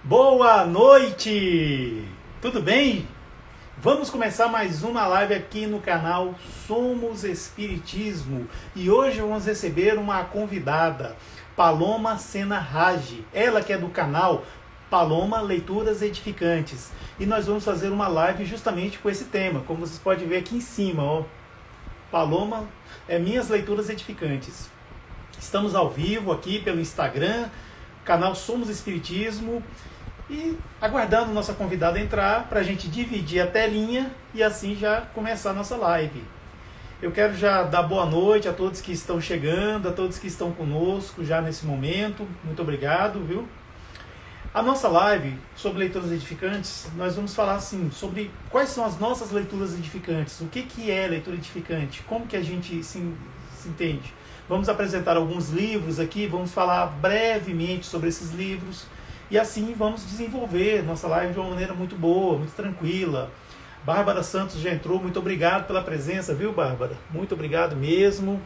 Boa noite! Tudo bem? Vamos começar mais uma live aqui no canal Somos Espiritismo e hoje vamos receber uma convidada, Paloma Sena Raj, ela que é do canal Paloma Leituras Edificantes, e nós vamos fazer uma live justamente com esse tema, como vocês podem ver aqui em cima, ó. Paloma é Minhas Leituras Edificantes. Estamos ao vivo aqui pelo Instagram, canal Somos Espiritismo, e aguardando nossa convidada entrar para a gente dividir a telinha e assim já começar a nossa live. Eu quero já dar boa noite a todos que estão chegando, a todos que estão conosco já nesse momento. Muito obrigado, viu? A nossa live sobre leituras edificantes, nós vamos falar assim sobre quais são as nossas leituras edificantes, o que é leitura edificante, como que a gente se entende. Vamos apresentar alguns livros aqui, vamos falar brevemente sobre esses livros. E assim vamos desenvolver nossa live de uma maneira muito boa, muito tranquila. Bárbara Santos já entrou, muito obrigado pela presença, viu, Bárbara? Muito obrigado mesmo.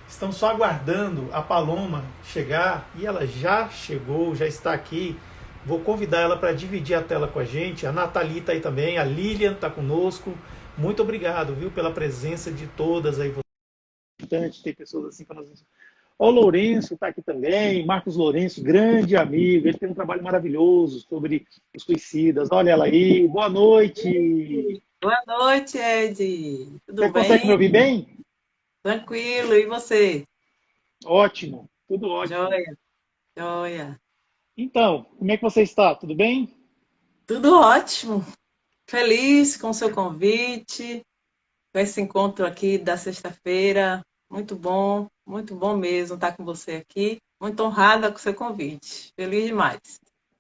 Estamos só aguardando a Paloma chegar e ela já chegou, já está aqui. Vou convidar ela para dividir a tela com a gente. A Nathalie está aí também, a Lilian está conosco. Muito obrigado, viu, pela presença de todas aí. Tem pessoas assim para nós. O Lourenço está aqui também, Marcos Lourenço, grande amigo, ele tem um trabalho maravilhoso sobre os suicidas. Olha ela aí, boa noite. Boa noite, Ed. Você Tudo consegue me bem? ouvir bem? Tranquilo. E você? Ótimo, tudo ótimo. Joia, joia. Então, como é que você está? Tudo bem? Tudo ótimo. Feliz com o seu convite, com esse encontro aqui da sexta-feira. Muito bom mesmo estar com você aqui. Muito honrada com o seu convite. Feliz demais.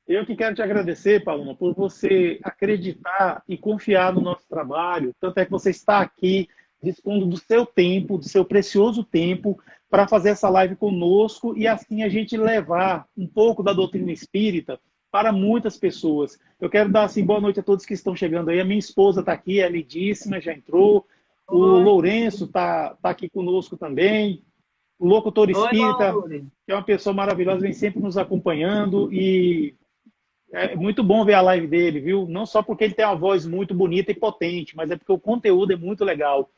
Eu que quero te agradecer, Paloma, por você acreditar e confiar no nosso trabalho. Tanto é que você está aqui dispondo do seu tempo, do seu precioso tempo, para fazer essa live conosco e assim a gente levar um pouco da doutrina espírita para muitas pessoas. Eu quero dar assim, boa noite a todos que estão chegando aí. A minha esposa está aqui, é lindíssima, já entrou. O Oi, Lourenço está aqui conosco também. O locutor oi, espírita, Loure. que é uma pessoa maravilhosa, vem sempre nos acompanhando e é muito bom ver a live dele, viu? Não só porque ele tem uma voz muito bonita e potente, mas é porque o conteúdo é muito legal.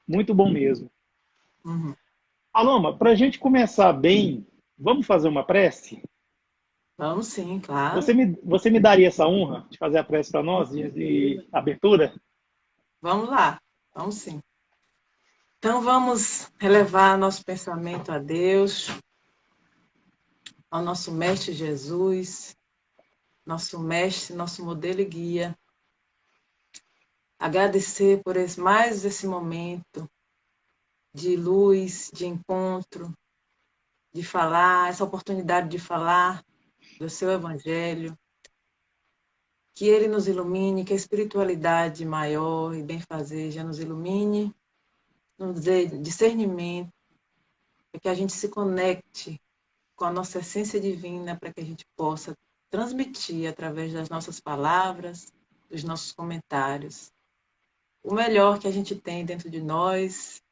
Muito bom mesmo. Uhum. Paloma, para a gente começar bem, vamos fazer uma prece? Vamos sim, claro. Você me daria essa honra de fazer a prece para nós, de abertura? Vamos lá. Vamos sim. Então vamos elevar nosso pensamento a Deus, ao nosso Mestre Jesus, nosso mestre, nosso modelo e guia. Agradecer por mais esse momento de luz, de encontro, de falar, essa oportunidade de falar do seu Evangelho. Que ele nos ilumine, que a espiritualidade maior e benfazeja nos ilumine, nos dê discernimento, para que a gente se conecte com a nossa essência divina, para que a gente possa transmitir através das nossas palavras, dos nossos comentários, o melhor que a gente tem dentro de nós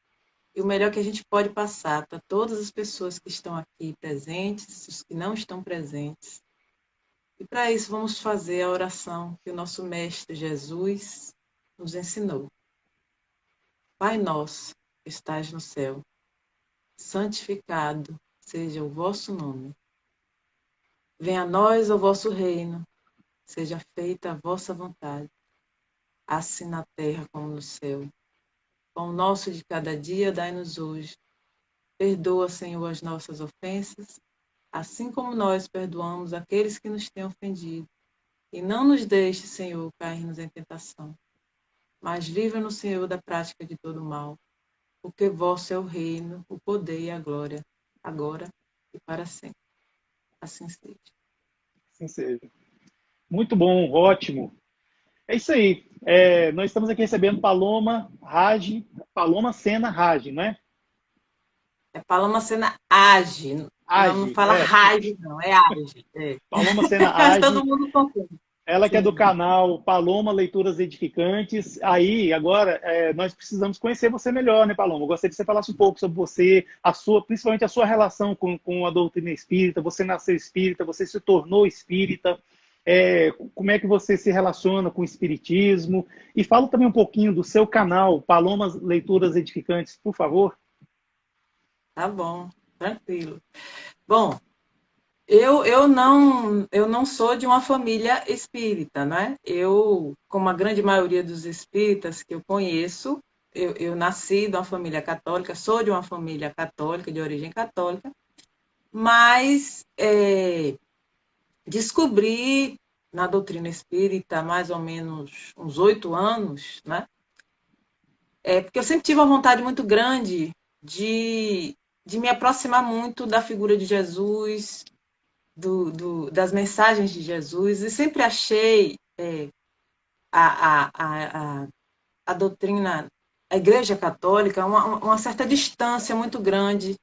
e o melhor que a gente pode passar para todas as pessoas que estão aqui presentes, os que não estão presentes. E para isso vamos fazer a oração que o nosso Mestre Jesus nos ensinou. Pai nosso, que estás no céu, santificado seja o vosso nome. Venha a nós o vosso reino, seja feita a vossa vontade, assim na terra como no céu. Pão nosso de cada dia dai-nos hoje. Perdoa, Senhor, as nossas ofensas, assim como nós perdoamos aqueles que nos têm ofendido. E não nos deixe, Senhor, cair-nos em tentação, mas livra-nos, Senhor, da prática de todo mal, porque vosso é o reino, o poder e a glória, agora e para sempre. Assim seja. Assim seja. Muito bom, ótimo. É isso aí. Nós estamos aqui recebendo Paloma Raj, Paloma Sena Raj, não é? É Paloma Sena age, não Age, fala rage, não, é age. É. Paloma Sena Todo Age. mundo confunde. Ela que é do Sim. canal Paloma Leituras Edificantes. Aí, agora, nós precisamos conhecer você melhor, né, Paloma? Eu gostaria que você falasse um pouco sobre você, principalmente a sua relação com a doutrina espírita. Você nasceu espírita, você se tornou espírita. Como é que você se relaciona com o espiritismo? E fala também um pouquinho do seu canal, Paloma Leituras Edificantes, por favor. Tá bom, tranquilo. Bom, eu não sou de uma família espírita, né? Eu, como a grande maioria dos espíritas que eu conheço, eu nasci de uma família católica, sou de uma família católica, de origem católica, mas descobri na doutrina espírita há mais ou menos uns 8 anos, né? Porque eu sempre tive uma vontade muito grande de me aproximar muito da figura de Jesus, das mensagens de Jesus, e sempre achei a, a, a, a doutrina, a Igreja Católica, uma certa distância muito grande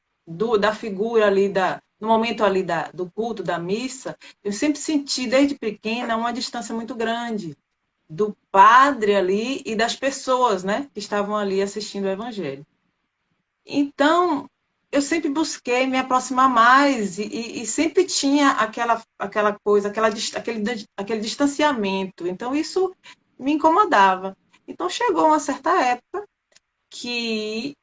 da figura ali, no momento ali do culto, da missa. Eu sempre senti, desde pequena, uma distância muito grande do padre ali e das pessoas, né, que estavam ali assistindo o Evangelho. Então, eu sempre busquei me aproximar mais e sempre tinha aquela coisa, aquele distanciamento. Então, isso me incomodava. Então, chegou uma certa época que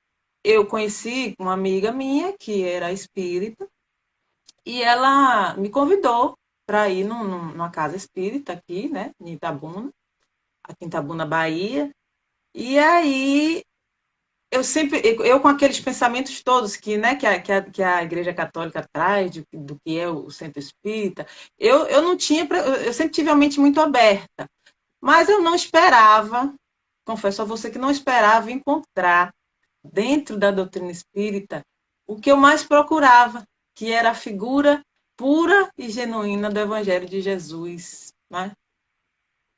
eu conheci uma amiga minha que era espírita e ela me convidou para ir numa casa espírita aqui, né, em Itabuna, aqui em Itabuna, Bahia. E aí eu com aqueles pensamentos todos que, né, que a Igreja Católica traz do que é o centro espírita, eu não tinha, eu sempre tive a mente muito aberta, mas eu não esperava, confesso a você que não esperava encontrar dentro da doutrina espírita o que eu mais procurava, que era a figura pura e genuína do Evangelho de Jesus, né?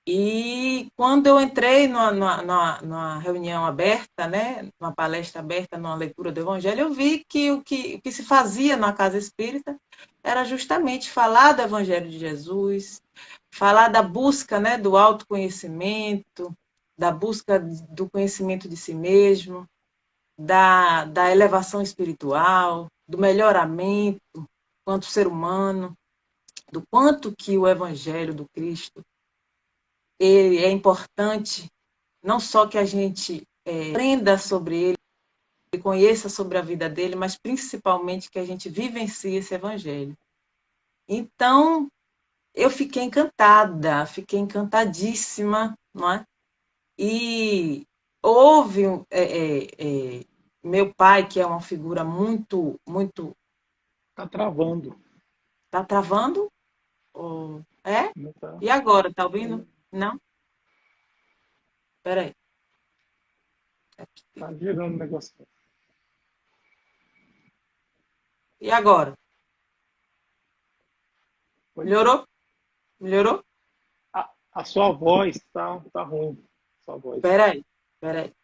E quando eu entrei numa reunião aberta, né, numa palestra aberta, numa leitura do Evangelho, eu vi que o que se fazia na casa espírita era justamente falar do Evangelho de Jesus, falar da busca, né, do autoconhecimento, da busca do conhecimento de si mesmo, da elevação espiritual, do melhoramento quanto ser humano, do quanto que o Evangelho do Cristo é importante não só que a gente aprenda sobre ele, conheça sobre a vida dele, mas principalmente que a gente vivencie esse evangelho. Então, eu fiquei encantada, fiquei encantadíssima, não é? E houve meu pai, que é uma figura muito, muito. Tá travando. Tá travando? É? Não tá, E agora, tá ouvindo? Não? Peraí. tá girando o negócio. E agora? Melhorou? Melhorou? A sua voz tá ruim. Sua voz. Peraí, peraí.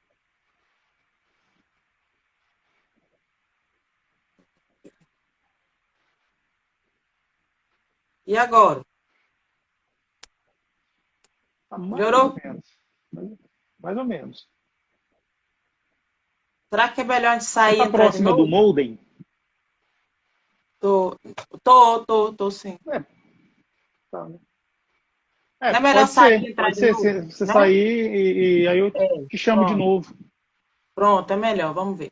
E agora? Tá mais ou Melhorou? menos. Mais ou menos. Será que é melhor a gente Você sair e tá entrar de próxima do novo? modem? Tô, tô sim. É, tá, né? Não é melhor sair e entrar Pode de ser. novo? Você Né? sair e aí eu É, te chamo de pronto. novo. Pronto, é melhor. Vamos ver.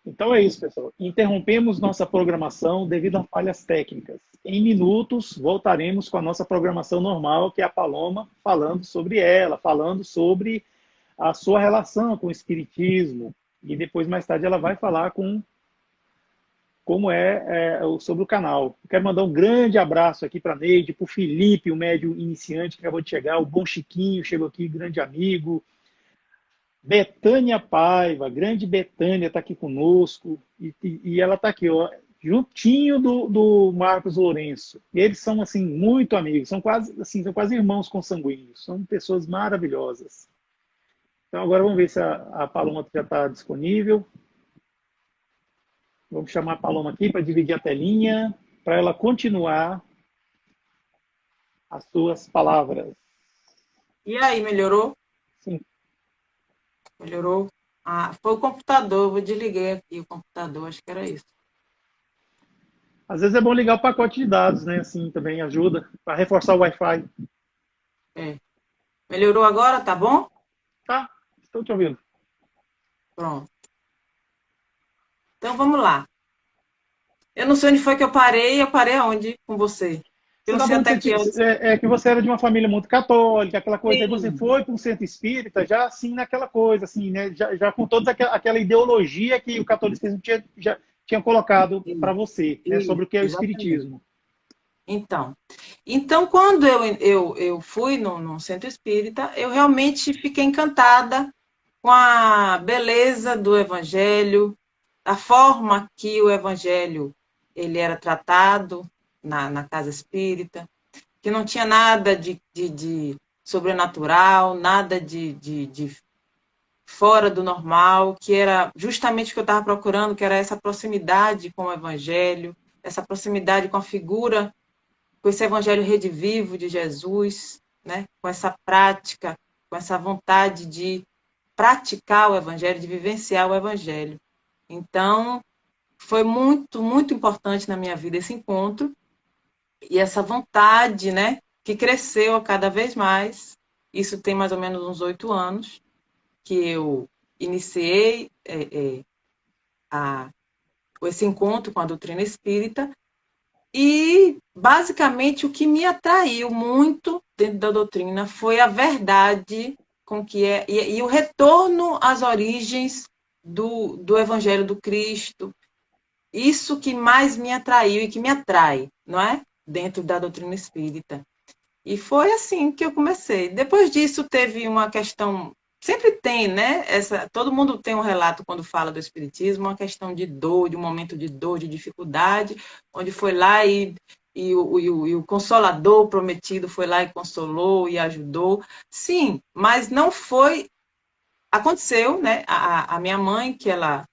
Então é isso, pessoal. Interrompemos nossa programação devido a falhas técnicas. Em minutos, voltaremos com a nossa programação normal, que é a Paloma falando sobre ela, falando sobre a sua relação com o Espiritismo. E depois, mais tarde, ela vai falar como sobre o canal. Quero mandar um grande abraço aqui para a Neide, para o Felipe, o médio iniciante que acabou de chegar, o Bom Chiquinho chegou aqui, grande amigo. Betânia Paiva, grande Betânia está aqui conosco, e ela está aqui, ó, juntinho do Marcos Lourenço. E eles são assim muito amigos, são quase irmãos consanguíneos, são pessoas maravilhosas. Então agora vamos ver se a Paloma já está disponível. Vamos chamar a Paloma aqui para dividir a telinha, para ela continuar as suas palavras. E aí, melhorou? Sim. Melhorou? Ah, foi o computador, eu desliguei aqui o computador, acho que era isso. Às vezes é bom ligar o pacote de dados, né? Assim também ajuda para reforçar o Wi-Fi. É. Melhorou agora, tá bom? Tá, estou te ouvindo. Pronto. Então vamos lá. Eu não sei onde foi que eu parei aonde com você? Eu Você não está sei falando até que, que horas. que você era de uma família muito católica, aquela coisa, aí você Sim, foi para um centro espírita, já assim naquela coisa, assim, né? Já com toda aquela ideologia que o catolicismo já tinha colocado para você, né? Sobre o que é o exatamente. espiritismo. Então, quando eu fui no centro espírita, eu realmente fiquei encantada com a beleza do evangelho, a forma que o evangelho ele era tratado na casa espírita, que não tinha nada de sobrenatural, nada de fora do normal, que era justamente o que eu estava procurando, que era essa proximidade com o evangelho, essa proximidade com a figura, com esse evangelho redivivo de Jesus, né? Com essa prática, com essa vontade de praticar o evangelho, de vivenciar o evangelho. Então, foi muito, muito importante na minha vida esse encontro e essa vontade, né, que cresceu a cada vez mais. Isso tem mais ou menos uns 8 anos que eu iniciei a, esse encontro com a doutrina espírita. E, basicamente, o que me atraiu muito dentro da doutrina foi a verdade com que é, e o retorno às origens do Evangelho do Cristo. Isso que mais me atraiu e que me atrai, não é? Dentro da doutrina espírita. E foi assim que eu comecei. Depois disso, teve uma questão. Sempre tem, né? Todo mundo tem um relato quando fala do Espiritismo, uma questão de dor, de um momento de dor, de dificuldade, onde foi lá e o Consolador prometido foi lá e consolou e ajudou. Sim, mas não foi. Aconteceu, né? A minha mãe, que ela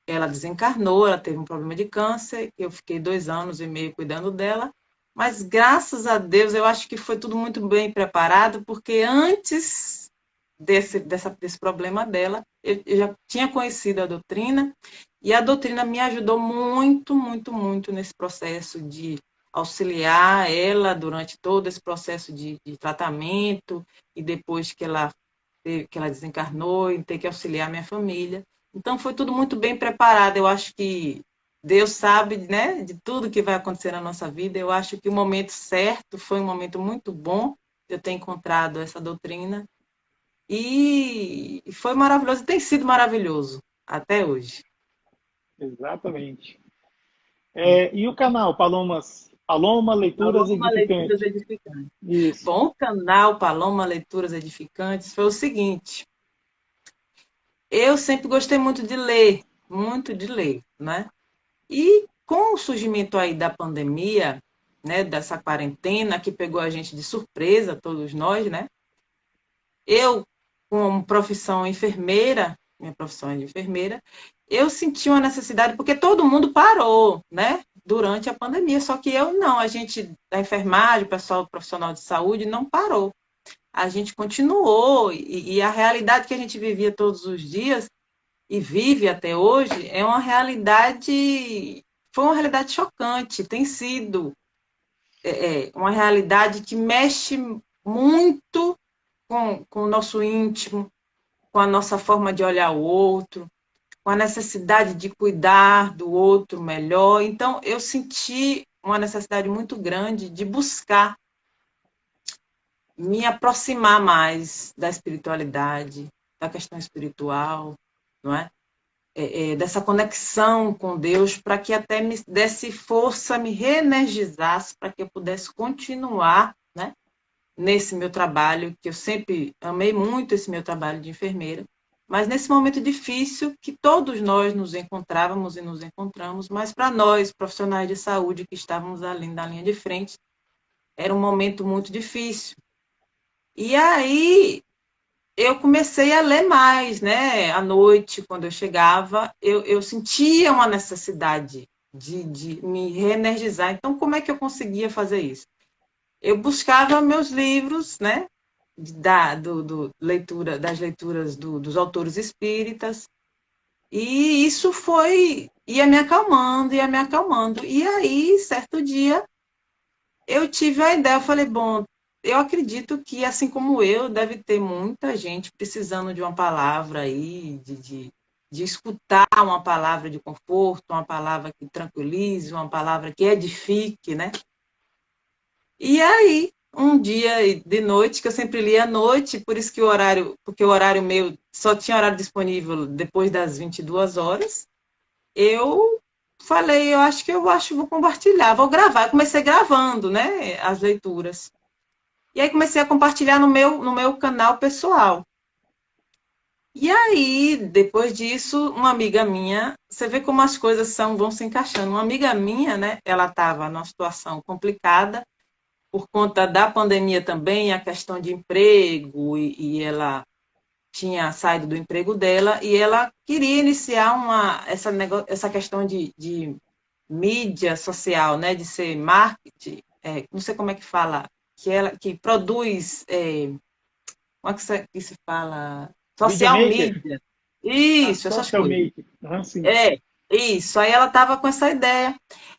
desencarnou, ela teve um problema de câncer, eu fiquei 2 anos e meio cuidando dela, mas graças a Deus eu acho que foi tudo muito bem preparado, porque antes desse problema dela, eu já tinha conhecido a doutrina, e a doutrina me ajudou muito, muito, muito nesse processo de auxiliar ela durante todo esse processo de tratamento, e depois que ela desencarnou, e ter que auxiliar minha família. Então foi tudo muito bem preparado. Eu acho que Deus sabe, né, de tudo que vai acontecer na nossa vida. Eu acho que o momento certo foi um momento muito bom de eu ter encontrado essa doutrina e foi maravilhoso, tem sido maravilhoso até hoje. Exatamente. E o canal Paloma Leituras Paloma Leituras Edificantes. Edificantes. Isso. Bom, o canal Paloma Leituras Edificantes foi o seguinte: eu sempre gostei muito de ler, né? E com o surgimento aí da pandemia, né, dessa quarentena que pegou a gente de surpresa, todos nós, né? Eu, como profissão enfermeira, minha profissão é de enfermeira, eu senti uma necessidade, porque todo mundo parou, né, durante a pandemia, só que eu não, a gente da enfermagem, o pessoal profissional de saúde não parou. A gente continuou, e a realidade que a gente vivia todos os dias e vive até hoje é uma realidade, foi uma realidade chocante, tem sido uma realidade que mexe muito com o nosso íntimo, com a nossa forma de olhar o outro, com a necessidade de cuidar do outro melhor. Então, eu senti uma necessidade muito grande de buscar me aproximar mais da espiritualidade, da questão espiritual, não é? Dessa conexão com Deus, para que até me desse força, me reenergizasse, para que eu pudesse continuar, né, nesse meu trabalho, que eu sempre amei muito esse meu trabalho de enfermeira, mas nesse momento difícil que todos nós nos encontrávamos e nos encontramos, mas para nós, profissionais de saúde que estávamos ali na linha de frente, era um momento muito difícil. E aí eu comecei a ler mais, né? À noite, quando eu chegava, eu sentia uma necessidade de me reenergizar. Então, como é que eu conseguia fazer isso? Eu buscava meus livros, né? Das leituras dos autores espíritas, e isso ia me acalmando, ia me acalmando. E aí, certo dia, eu tive a ideia, eu falei, bom, eu acredito que, assim como eu, deve ter muita gente precisando de uma palavra aí, de escutar uma palavra de conforto, uma palavra que tranquilize, uma palavra que edifique, né? E aí, um dia de noite, que eu sempre lia à noite, por isso que porque o horário meu só tinha horário disponível depois das 22 horas, eu falei, eu acho que vou compartilhar, vou gravar. Eu comecei gravando, né, as leituras. E aí comecei a compartilhar no meu canal pessoal. E aí, depois disso, uma amiga minha, você vê como as coisas vão se encaixando. Uma amiga minha, né, ela estava numa situação complicada por conta da pandemia também, a questão de emprego, e ela tinha saído do emprego dela e ela queria iniciar essa questão de mídia social, né, de ser marketing, não sei como é que fala, que produz, como é que se fala? Social Videomaker? media. Ah, Isso, essas social coisas. maker. Ah, sim. É, isso. Aí ela estava com essa ideia.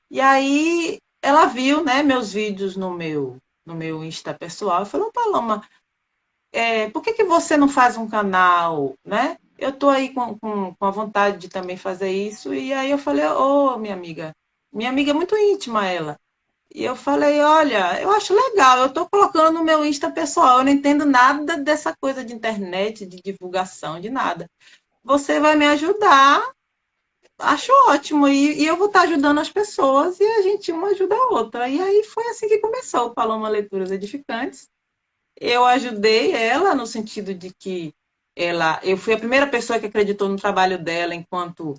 E aí ela viu, né, meus vídeos no meu Insta pessoal e falou, Paloma, por que que você não faz um canal, né? Eu estou aí com a vontade de também fazer isso. E aí eu falei, ô, minha amiga é muito íntima ela. E eu falei, olha, eu acho legal, eu estou colocando no meu Insta pessoal, eu não entendo nada dessa coisa de internet, de divulgação, de nada. Você vai me ajudar, acho ótimo, e eu vou estar ajudando as pessoas e a gente uma ajuda a outra. E aí foi assim que começou o Paloma Leituras Edificantes. Eu ajudei ela no sentido de que eu fui a primeira pessoa que acreditou no trabalho dela enquanto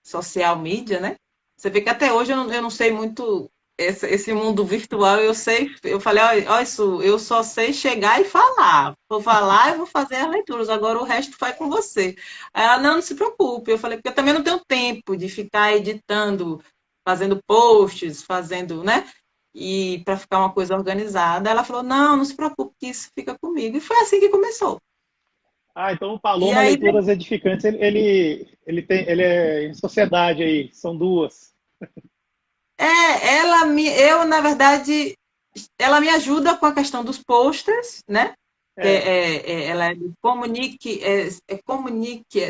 social media, né? Você vê que até hoje eu não sei muito esse mundo virtual, eu falei, ó, isso, eu só sei chegar e falar. Vou falar e vou fazer as leituras, agora o resto vai com você. Aí ela, não se preocupe. Eu falei, porque eu também não tenho tempo de ficar editando, fazendo posts, fazendo, né? E para ficar uma coisa organizada. Ela falou: não se preocupe, que isso fica comigo. E foi assim que começou. Ah, então o E Paloma aí, Leituras Edificantes, ele é em sociedade aí, são duas. na verdade, ela me ajuda com a questão dos posters, né? É. Ela é do Comunique,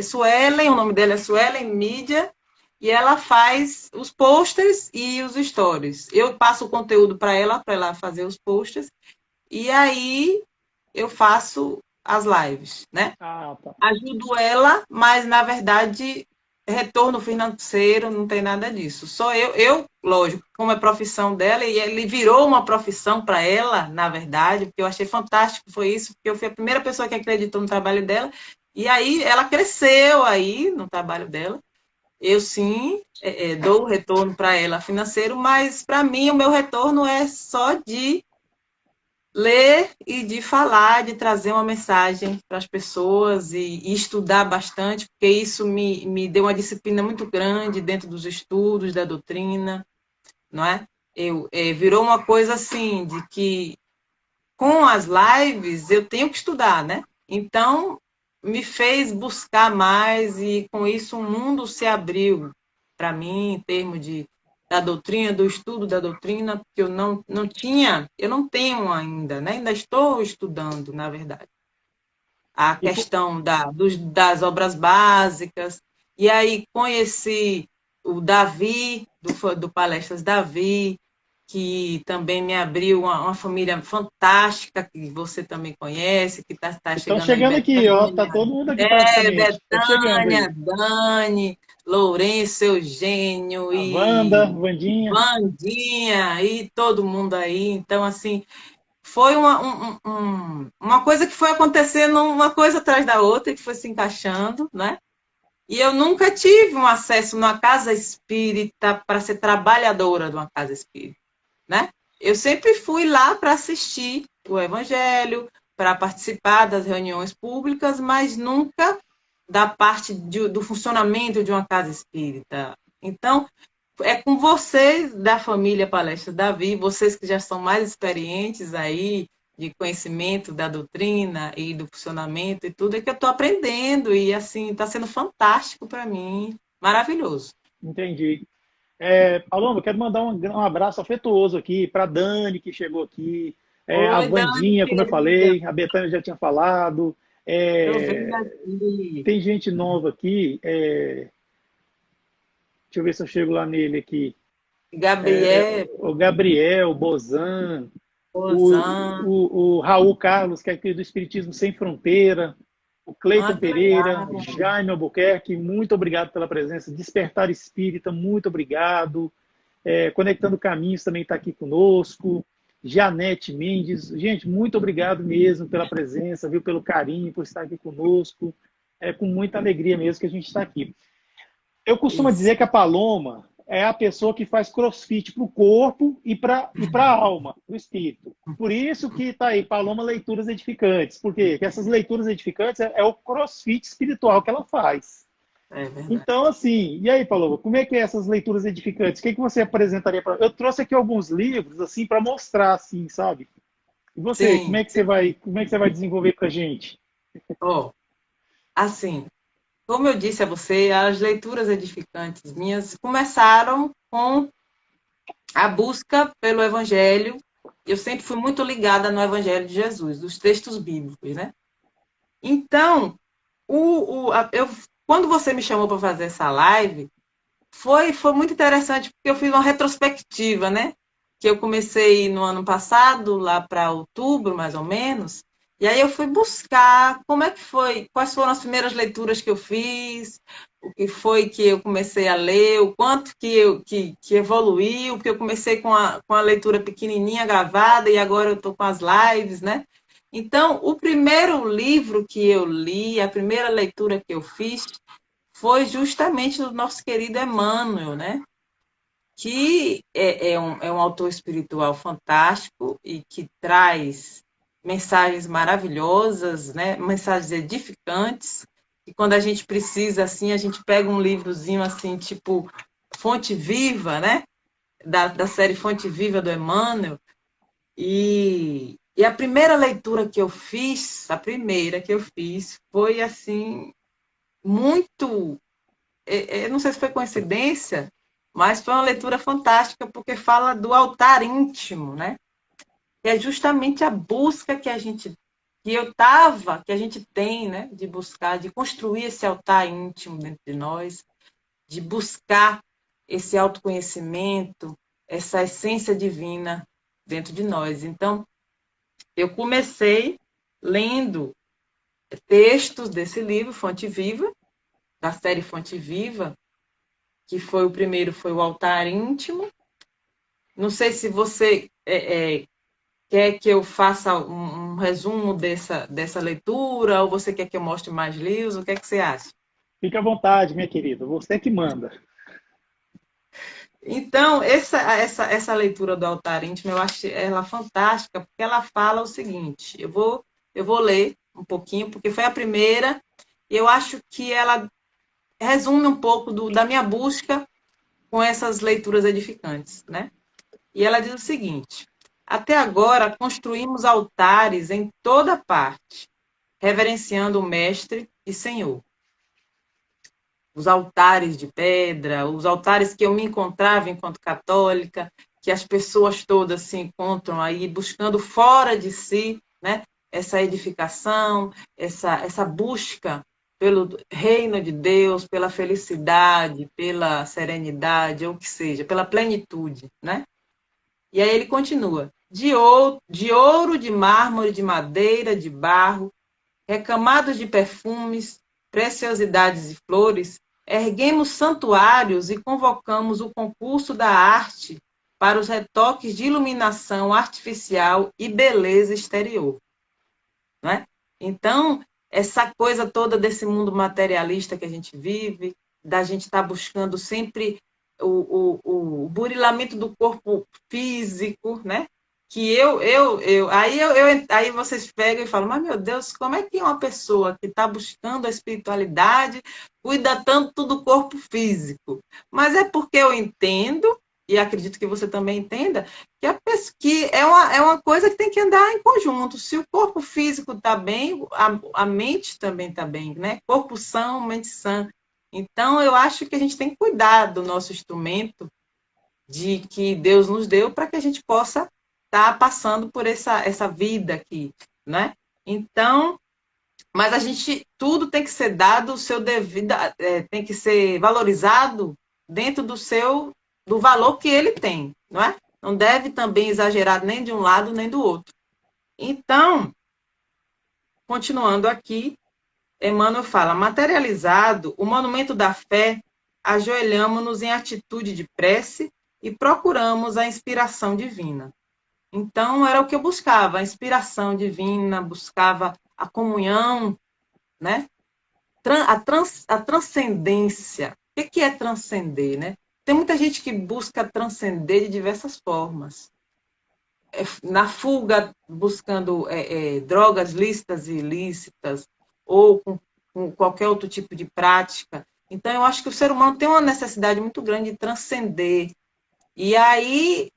Suelen, o nome dela é Suelen Mídia, e ela faz os posters e os stories. Eu passo o conteúdo para ela fazer os posters, e aí eu faço as lives, né? Ah, tá. Ajudo ela, mas na verdade, retorno financeiro não tem nada disso. Só lógico, como é profissão dela, e ele virou uma profissão para ela, na verdade, porque eu achei fantástico, foi isso, porque eu fui a primeira pessoa que acreditou no trabalho dela, e aí ela cresceu aí no trabalho dela. Eu sim dou o retorno para ela financeiro, mas para mim o meu retorno é só de ler e de falar, de trazer uma mensagem para as pessoas e estudar bastante, porque isso me deu uma disciplina muito grande dentro dos estudos da doutrina, não é? Virou uma coisa assim, de que com as lives eu tenho que estudar, né? Então, me fez buscar mais e com isso o mundo se abriu para mim em termos da doutrina, do estudo da doutrina, porque eu não tenho ainda, né? Ainda estou estudando, na verdade, a E, po- questão das obras básicas. E aí conheci o Davi, do Palestras Davi, que também me abriu uma família fantástica, que você também conhece, que está Estão chegando aí, chegando aqui, ó. Tá Betânia, todo mundo aqui praticamente. Estão chegando aí. Betânia, Dani, Lourenço, Eugênio A Wanda, e Vandinha. Vandinha e todo mundo aí. Então, assim, foi uma coisa que foi acontecendo uma coisa atrás da outra, e que foi se encaixando, né? E eu nunca tive um acesso numa casa espírita para ser trabalhadora de uma casa espírita, né? Eu sempre fui lá para assistir o Evangelho, para participar das reuniões públicas, mas nunca da parte do funcionamento de uma casa espírita. Então, é com vocês da família Palestra Davi, vocês que já são mais experientes aí, de conhecimento da doutrina e do funcionamento e tudo, é que eu estou aprendendo e, assim, está sendo fantástico para mim, maravilhoso. Entendi. Paloma, eu quero mandar um abraço afetuoso aqui para Dani, que chegou aqui, a Oi, Dani, Vandinha, como eu querida. falei, a Betânia já tinha falado, Estou vendo aqui. tem gente nova aqui, deixa eu ver se eu chego lá nele aqui, Gabriel, o Gabriel, o Bozan, Ozan. o Raul Carlos, que é aqui do Espiritismo Sem Fronteira, o Cleiton Que Pereira, legal. Jaime Albuquerque, muito obrigado pela presença. Despertar Espírita, muito obrigado. Conectando Caminhos também está aqui conosco. Janete Mendes, gente, muito obrigado mesmo pela presença, viu, pelo carinho, por estar aqui conosco. É com muita alegria mesmo que a gente está aqui. Eu costumo Isso. dizer que a Paloma é a pessoa que faz crossfit para o corpo e para a alma, para o espírito. Por isso que está aí, Paloma Leituras Edificantes. Por quê? Porque essas leituras edificantes é o crossfit espiritual que ela faz. É verdade. Então, assim, e aí, Paloma, como é que é essas leituras edificantes? O que você apresentaria para... Eu trouxe aqui alguns livros, assim, para mostrar, assim, sabe? E você, Sim. como é que você vai desenvolver para a gente? Ó, assim, como eu disse a você, as leituras edificantes minhas começaram com a busca pelo Evangelho. Eu sempre fui muito ligada no Evangelho de Jesus, dos textos bíblicos, né? Então, quando você me chamou para fazer essa live, foi muito interessante, porque eu fiz uma retrospectiva, né? Que eu comecei no ano passado, lá para outubro, mais ou menos, e aí eu fui buscar como é que foi, quais foram as primeiras leituras que eu fiz, o que foi que eu comecei a ler, o quanto que evoluiu, porque eu comecei com a leitura pequenininha gravada e agora eu estou com as lives, né? Então, o primeiro livro que eu li, a primeira leitura que eu fiz, foi justamente do nosso querido Emmanuel, né? Que é um autor espiritual fantástico e que traz mensagens maravilhosas, né? Mensagens edificantes. E quando a gente precisa, assim, a gente pega um livrozinho assim, tipo Fonte Viva, né? Da série Fonte Viva do Emmanuel. E a primeira leitura que eu fiz, a primeira que eu fiz, foi assim, muito eu não sei se foi coincidência, mas foi uma leitura fantástica, porque fala do altar íntimo, né? Que é justamente a busca que a gente, que a gente tem, né? De buscar, de construir esse altar íntimo dentro de nós, de buscar esse autoconhecimento, essa essência divina dentro de nós. Então, eu comecei lendo textos desse livro, Fonte Viva, da série Fonte Viva, que foi o primeiro, foi o altar íntimo. Não sei se você quer que eu faça um resumo dessa leitura, ou você quer que eu mostre mais livros, o que é que você acha? Fique à vontade, minha querida, você que manda. Então, essa leitura do altar íntimo, eu acho ela fantástica, porque ela fala o seguinte, eu vou ler um pouquinho, porque foi a primeira, e eu acho que ela resume um pouco da minha busca com essas leituras edificantes, né? E ela diz o seguinte: até agora construímos altares em toda parte, reverenciando o Mestre e Senhor. Os altares de pedra, os altares que eu me encontrava enquanto católica, que as pessoas todas se encontram aí buscando fora de si, né? Essa edificação, essa busca pelo reino de Deus, pela felicidade, pela serenidade, ou o que seja, pela plenitude, né? E aí ele continua: de ouro, de mármore, de madeira, de barro, recamados de perfumes, preciosidades e flores, erguemos santuários e convocamos o concurso da arte para os retoques de iluminação artificial e beleza exterior. Né? Então, essa coisa toda desse mundo materialista que a gente vive, da gente estar buscando sempre o burilamento do corpo físico, né? aí vocês pegam e falam, mas meu Deus, como é que uma pessoa que está buscando a espiritualidade cuida tanto do corpo físico? Mas é porque eu entendo, e acredito que você também entenda, que é uma coisa que tem que andar em conjunto. Se o corpo físico está bem, a mente também está bem, né? Corpo são, mente sã. Então, eu acho que a gente tem que cuidar do nosso instrumento de que Deus nos deu para que a gente possa estar passando por essa vida aqui, né? Então, mas a gente, tudo tem que ser dado o seu devido, tem que ser valorizado dentro do valor que ele tem, não é? Não deve também exagerar nem de um lado nem do outro. Então, continuando aqui, Emmanuel fala, materializado, o monumento da fé, ajoelhamo-nos em atitude de prece e procuramos a inspiração divina. Então, era o que eu buscava, a inspiração divina, buscava a comunhão, né? A transcendência. O que é transcender, né? Tem muita gente que busca transcender de diversas formas. Na fuga, buscando drogas lícitas e ilícitas, ou com qualquer outro tipo de prática. Então, eu acho que o ser humano tem uma necessidade muito grande de transcender. E aí,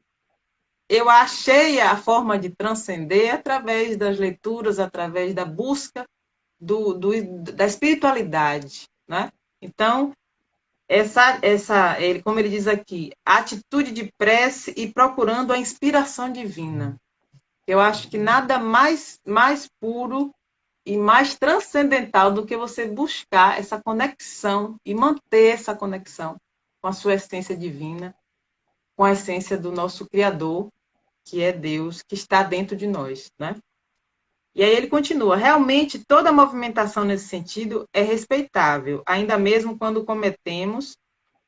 eu achei a forma de transcender através das leituras, através da busca da espiritualidade, né? Então, como ele diz aqui, a atitude de prece e procurando a inspiração divina. Eu acho que nada mais puro e mais transcendental do que você buscar essa conexão e manter essa conexão com a sua essência divina, com a essência do nosso Criador, que é Deus, que está dentro de nós, né? E aí ele continua, realmente toda movimentação nesse sentido é respeitável, ainda mesmo quando cometemos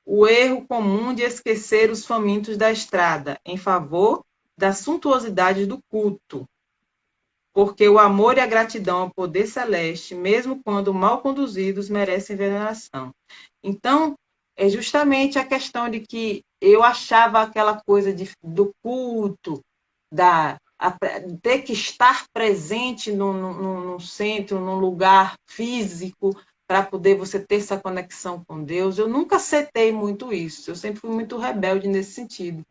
o erro comum de esquecer os famintos da estrada, em favor da suntuosidade do culto, porque o amor e a gratidão ao poder celeste, mesmo quando mal conduzidos, merecem veneração. Então, é justamente a questão de que eu achava aquela coisa do culto, ter que estar presente num centro, num lugar físico, para poder você ter essa conexão com Deus. Eu nunca aceitei muito isso. Eu sempre fui muito rebelde nesse sentido.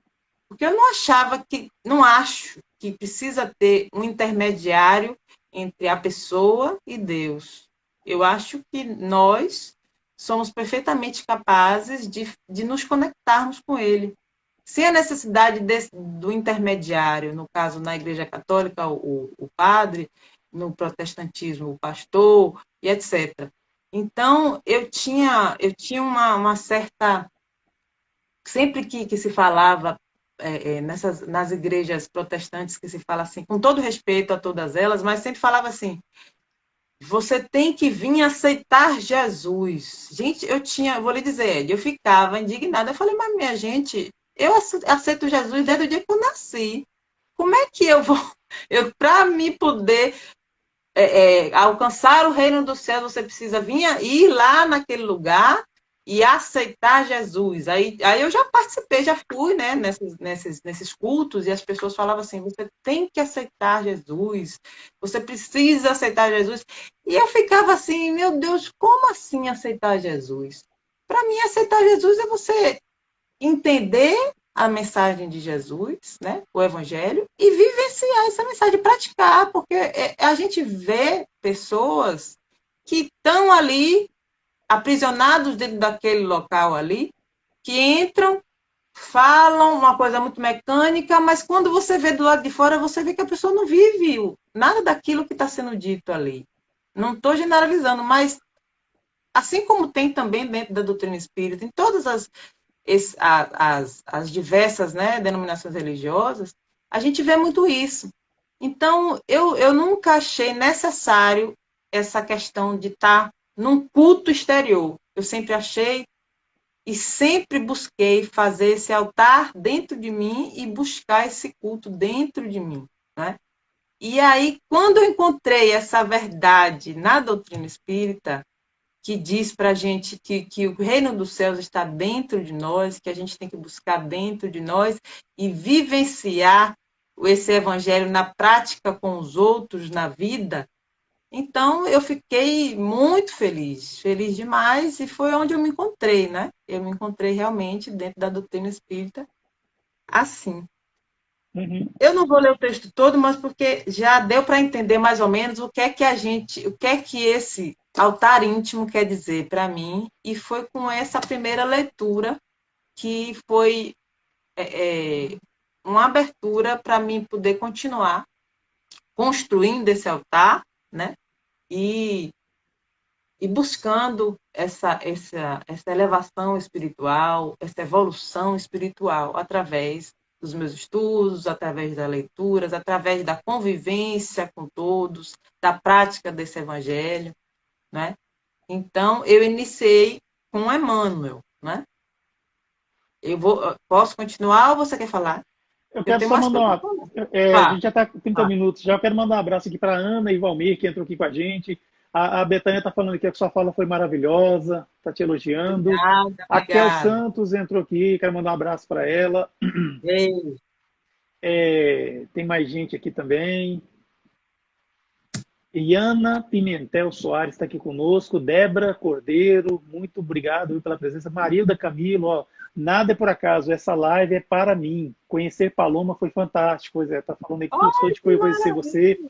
Porque eu não acho que precisa ter um intermediário entre a pessoa e Deus. Eu acho que nós somos perfeitamente capazes de nos conectarmos com Ele. Sem a necessidade do intermediário, no caso, na Igreja Católica, o padre, no protestantismo, o pastor, e etc. Então, eu tinha uma certa. Sempre que se falava nas igrejas protestantes, que se fala assim, com todo respeito a todas elas, mas sempre falava assim: você tem que vir aceitar Jesus. Gente, vou lhe dizer, eu ficava indignada. Eu falei, mas minha gente, eu aceito Jesus desde o dia que eu nasci. Como é que eu vou. Para me poder alcançar o reino dos céus, você precisa ir lá naquele lugar e aceitar Jesus. Aí eu já participei, já fui, né, nesses cultos, e as pessoas falavam assim: você tem que aceitar Jesus, você precisa aceitar Jesus. E eu ficava assim: meu Deus, como assim aceitar Jesus? Para mim, aceitar Jesus é você entender a mensagem de Jesus, né, o Evangelho, e vivenciar essa mensagem, praticar, porque a gente vê pessoas que estão ali aprisionados dentro daquele local ali, que entram, falam uma coisa muito mecânica, mas quando você vê do lado de fora, você vê que a pessoa não vive nada daquilo que está sendo dito ali. Não estou generalizando, mas assim como tem também dentro da doutrina espírita, em todas as diversas, né, denominações religiosas, a gente vê muito isso. Então, eu nunca achei necessário essa questão de estar num culto exterior. Eu sempre achei e sempre busquei fazer esse altar dentro de mim e buscar esse culto dentro de mim, né? E aí, quando eu encontrei essa verdade na doutrina espírita, que diz para a gente que o reino dos céus está dentro de nós, que a gente tem que buscar dentro de nós e vivenciar esse evangelho na prática com os outros, na vida. Então, eu fiquei muito feliz, feliz demais, e foi onde eu me encontrei, né? Eu me encontrei realmente dentro da doutrina espírita, assim. Uhum. Eu não vou ler o texto todo, mas porque já deu para entender mais ou menos o que é que o que é que esse altar íntimo quer dizer para mim, e foi com essa primeira leitura que foi uma abertura para mim poder continuar construindo esse altar, né? E, e buscando essa elevação espiritual, essa evolução espiritual através dos meus estudos, através das leituras, através da convivência com todos, da prática desse evangelho, né? Então, eu iniciei com Emmanuel, né? Posso continuar ou você quer falar? Eu Eu quero tenho só mais mandar coisa para uma. falar. A Vá, gente já está com 30 vá. minutos. Já quero mandar um abraço aqui para Ana e Valmir, que entrou aqui com a gente. A Betânia está falando aqui que a sua fala foi maravilhosa, está te elogiando. Obrigada, A Kel obrigada. Santos entrou aqui, quero mandar um abraço para ela. Beijo. Tem mais gente aqui também. Iana Pimentel Soares está aqui conosco. Débora Cordeiro, muito obrigado pela presença. Marilda Camilo, ó, nada é por acaso, essa live é para mim. Conhecer Paloma foi fantástico. Pois é, está falando aí que gostou Ai, de que conhecer você, maravilha.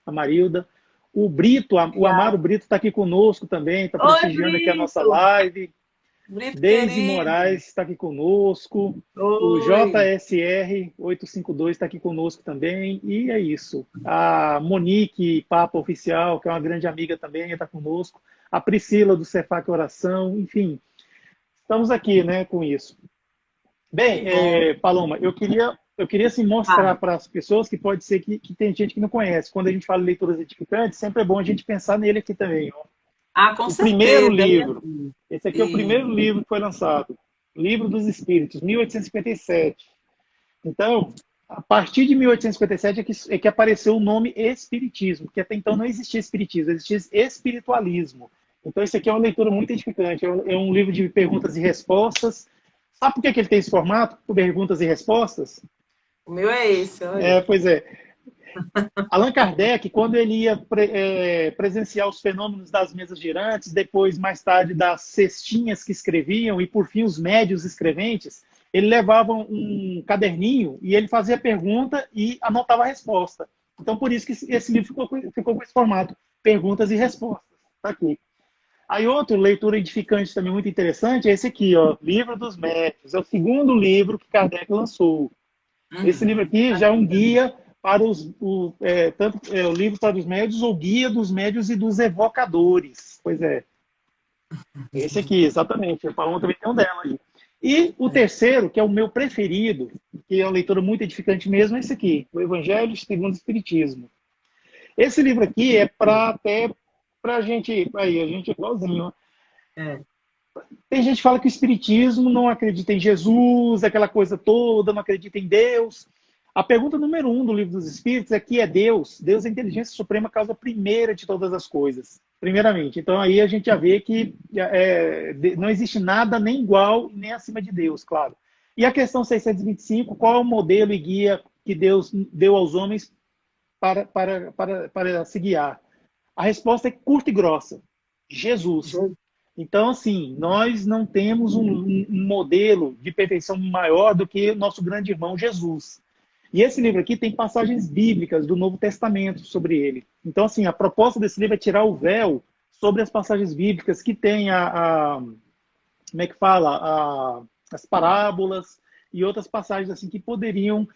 a Marilda. O Brito, o Amaro Obrigada. Brito está aqui conosco também, está Oi, prestigiando aqui a nossa Brito. live. Brito Deise querido. Moraes está aqui conosco. O Oi. JSR 852 está aqui conosco também. E é isso. A Monique Papa Oficial, que é uma grande amiga também, está conosco. A Priscila do Cefac Oração. Enfim, estamos aqui, né, com isso. Que Bem, bom. Paloma, eu queria assim, mostrar Vai. para as pessoas que pode ser que tem gente que não conhece. Quando a gente fala em leituras edificantes, sempre é bom a gente pensar nele aqui também. Ó. Ah, com O primeiro certeza. livro, esse aqui é o primeiro E livro que foi lançado, Livro dos Espíritos, 1857. Então, a partir de 1857 é que apareceu o nome Espiritismo, porque até então não existia Espiritismo, existia Espiritualismo. Então, isso aqui é uma leitura muito edificante, é um livro de perguntas e respostas. Sabe por que ele tem esse formato? Por perguntas e respostas? o meu é esse, olha. Pois é. Allan Kardec, quando ele ia presenciar os fenômenos das mesas girantes, depois, mais tarde, das cestinhas que escreviam e, por fim, os médios escreventes, ele levava um caderninho e ele fazia pergunta e anotava a resposta. Então, por isso que esse livro ficou com esse formato, perguntas e respostas. Está aqui. Aí, outra leitura edificante também muito interessante é esse aqui, ó, Livro dos Médios. É o segundo livro que Kardec lançou. Esse livro aqui já é um guia para o livro para os médios ou guia dos médios e dos evocadores. Pois é, esse aqui, exatamente. A Paloma também tem um dela aí. E o terceiro, que é o meu preferido, que é uma leitura muito edificante mesmo, é esse aqui, o Evangelho segundo o Espiritismo. Esse livro aqui é para a gente, aí, a gente é igualzinho, ó. É. Tem gente que fala que o Espiritismo não acredita em Jesus, aquela coisa toda, não acredita em Deus. A pergunta número 1 do Livro dos Espíritos é que é Deus. Deus é a inteligência suprema, causa primeira de todas as coisas. Primeiramente. Então aí a gente já vê que não existe nada nem igual nem acima de Deus, claro. E a questão 625, qual é o modelo e guia que Deus deu aos homens para se guiar? A resposta é curta e grossa. Jesus. Então, assim, nós não temos um modelo de perfeição maior do que o nosso grande irmão Jesus. E esse livro aqui tem passagens bíblicas do Novo Testamento sobre ele. Então, assim, a proposta desse livro é tirar o véu sobre as passagens bíblicas que tem como é que fala? As parábolas e outras passagens assim que poderiam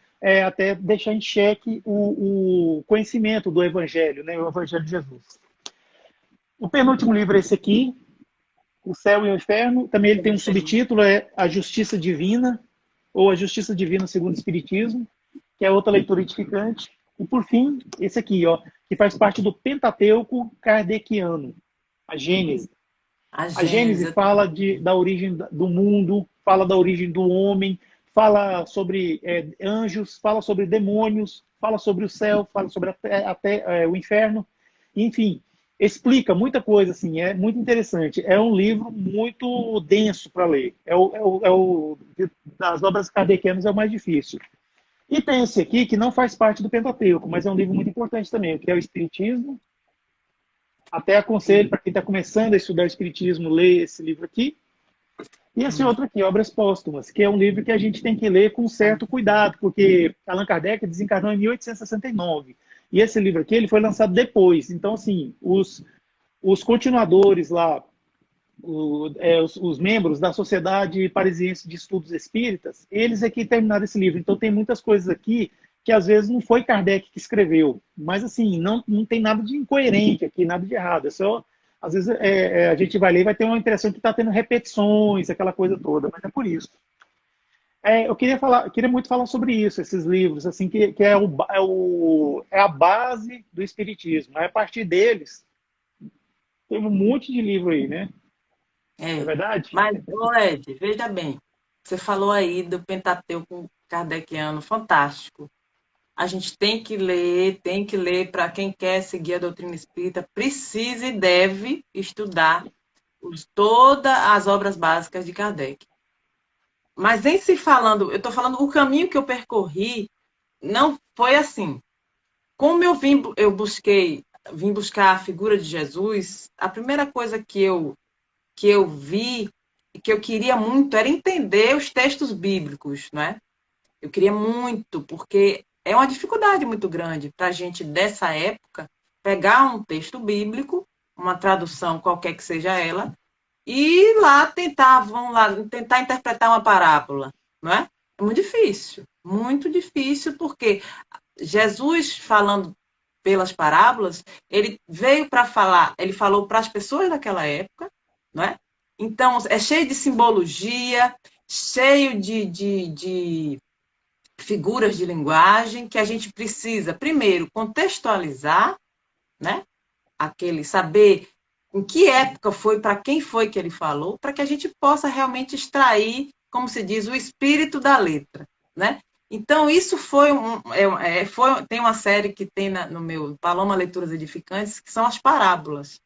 até deixar em xeque o conhecimento do Evangelho, né? O Evangelho de Jesus. O penúltimo livro é esse aqui, O Céu e o Inferno. Também ele tem um subtítulo, é A Justiça Divina, ou A Justiça Divina segundo o Espiritismo, que é outra leitura edificante. E, por fim, esse aqui, ó, que faz parte do Pentateuco Kardeciano, a Gênese. A A Gênese Gênese. fala da origem do mundo, fala da origem do homem, fala sobre anjos, fala sobre demônios, fala sobre o céu, fala sobre o inferno. Enfim, explica muita coisa, assim, é muito interessante. É um livro muito denso para ler. Das obras kardecianas é o mais difícil. E tem esse aqui que não faz parte do Pentateuco, mas é um livro muito importante também, que é o Espiritismo. Até aconselho para quem está começando a estudar o Espiritismo, ler esse livro aqui. E esse outro aqui, Obras Póstumas, que é um livro que a gente tem que ler com certo cuidado, porque Allan Kardec desencarnou em 1869. E esse livro aqui ele foi lançado depois. Então, assim, os continuadores lá, os membros da Sociedade Parisiense de Estudos Espíritas, eles é que terminaram esse livro. Então, tem muitas coisas aqui que às vezes não foi Kardec que escreveu. Mas, assim, não tem nada de incoerente aqui, nada de errado. É só às vezes a gente vai ler e vai ter uma impressão que está tendo repetições, aquela coisa toda, mas é por isso. Eu queria muito falar sobre isso, esses livros, assim, que é a base do Espiritismo. Aí, a partir deles, teve um monte de livro aí, né? É É. verdade? Mas, ô Ed, veja bem, você falou aí do Pentateuco kardeciano, fantástico. A gente tem que ler para quem quer seguir a doutrina espírita, precisa e deve estudar todas as obras básicas de Kardec. Mas em se falando, eu estou falando o caminho que eu percorri, não foi assim. Como vim buscar a figura de Jesus, a primeira coisa que eu vi e que eu queria muito era entender os textos bíblicos, né? Eu queria muito, porque é uma dificuldade muito grande para a gente dessa época pegar um texto bíblico, uma tradução qualquer que seja ela, e vamos lá, tentar interpretar uma parábola, não é? É muito difícil, porque Jesus falando pelas parábolas, ele veio para falar, ele falou para as pessoas daquela época, não é? Então, é cheio de simbologia, cheio de figuras de linguagem que a gente precisa, primeiro, contextualizar, né? Aquele saber em que época foi, para quem foi que ele falou, para que a gente possa realmente extrair, como se diz, o espírito da letra, né? Então, isso tem uma série que tem no meu Paloma Leituras Edificantes, que são as parábolas.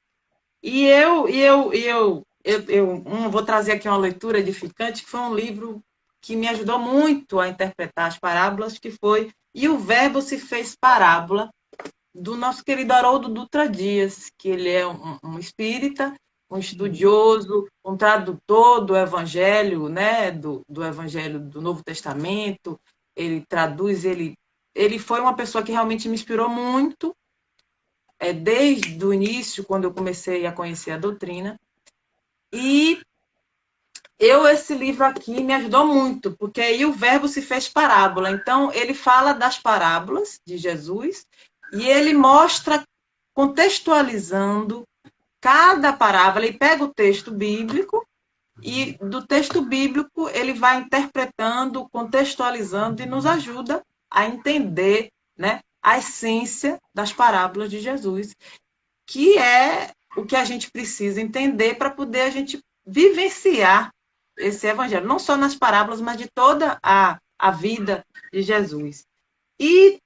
Vou trazer aqui uma leitura edificante, que foi um livro que me ajudou muito a interpretar as parábolas, que foi E o Verbo se fez parábola, do nosso querido Haroldo Dutra Dias, que ele é um espírita, um estudioso, um tradutor do Evangelho, né, do Evangelho do Novo Testamento. Ele traduz, ele foi uma pessoa que realmente me inspirou muito, desde o início, quando eu comecei a conhecer a doutrina. E esse livro aqui me ajudou muito, porque aí o Verbo se fez parábola. Então, ele fala das parábolas de Jesus e ele mostra, contextualizando cada parábola. Ele pega o texto bíblico e do texto bíblico ele vai interpretando, contextualizando e nos ajuda a entender, né, a essência das parábolas de Jesus, que é o que a gente precisa entender para poder a gente vivenciar esse evangelho, não só nas parábolas, mas de toda a vida de Jesus. E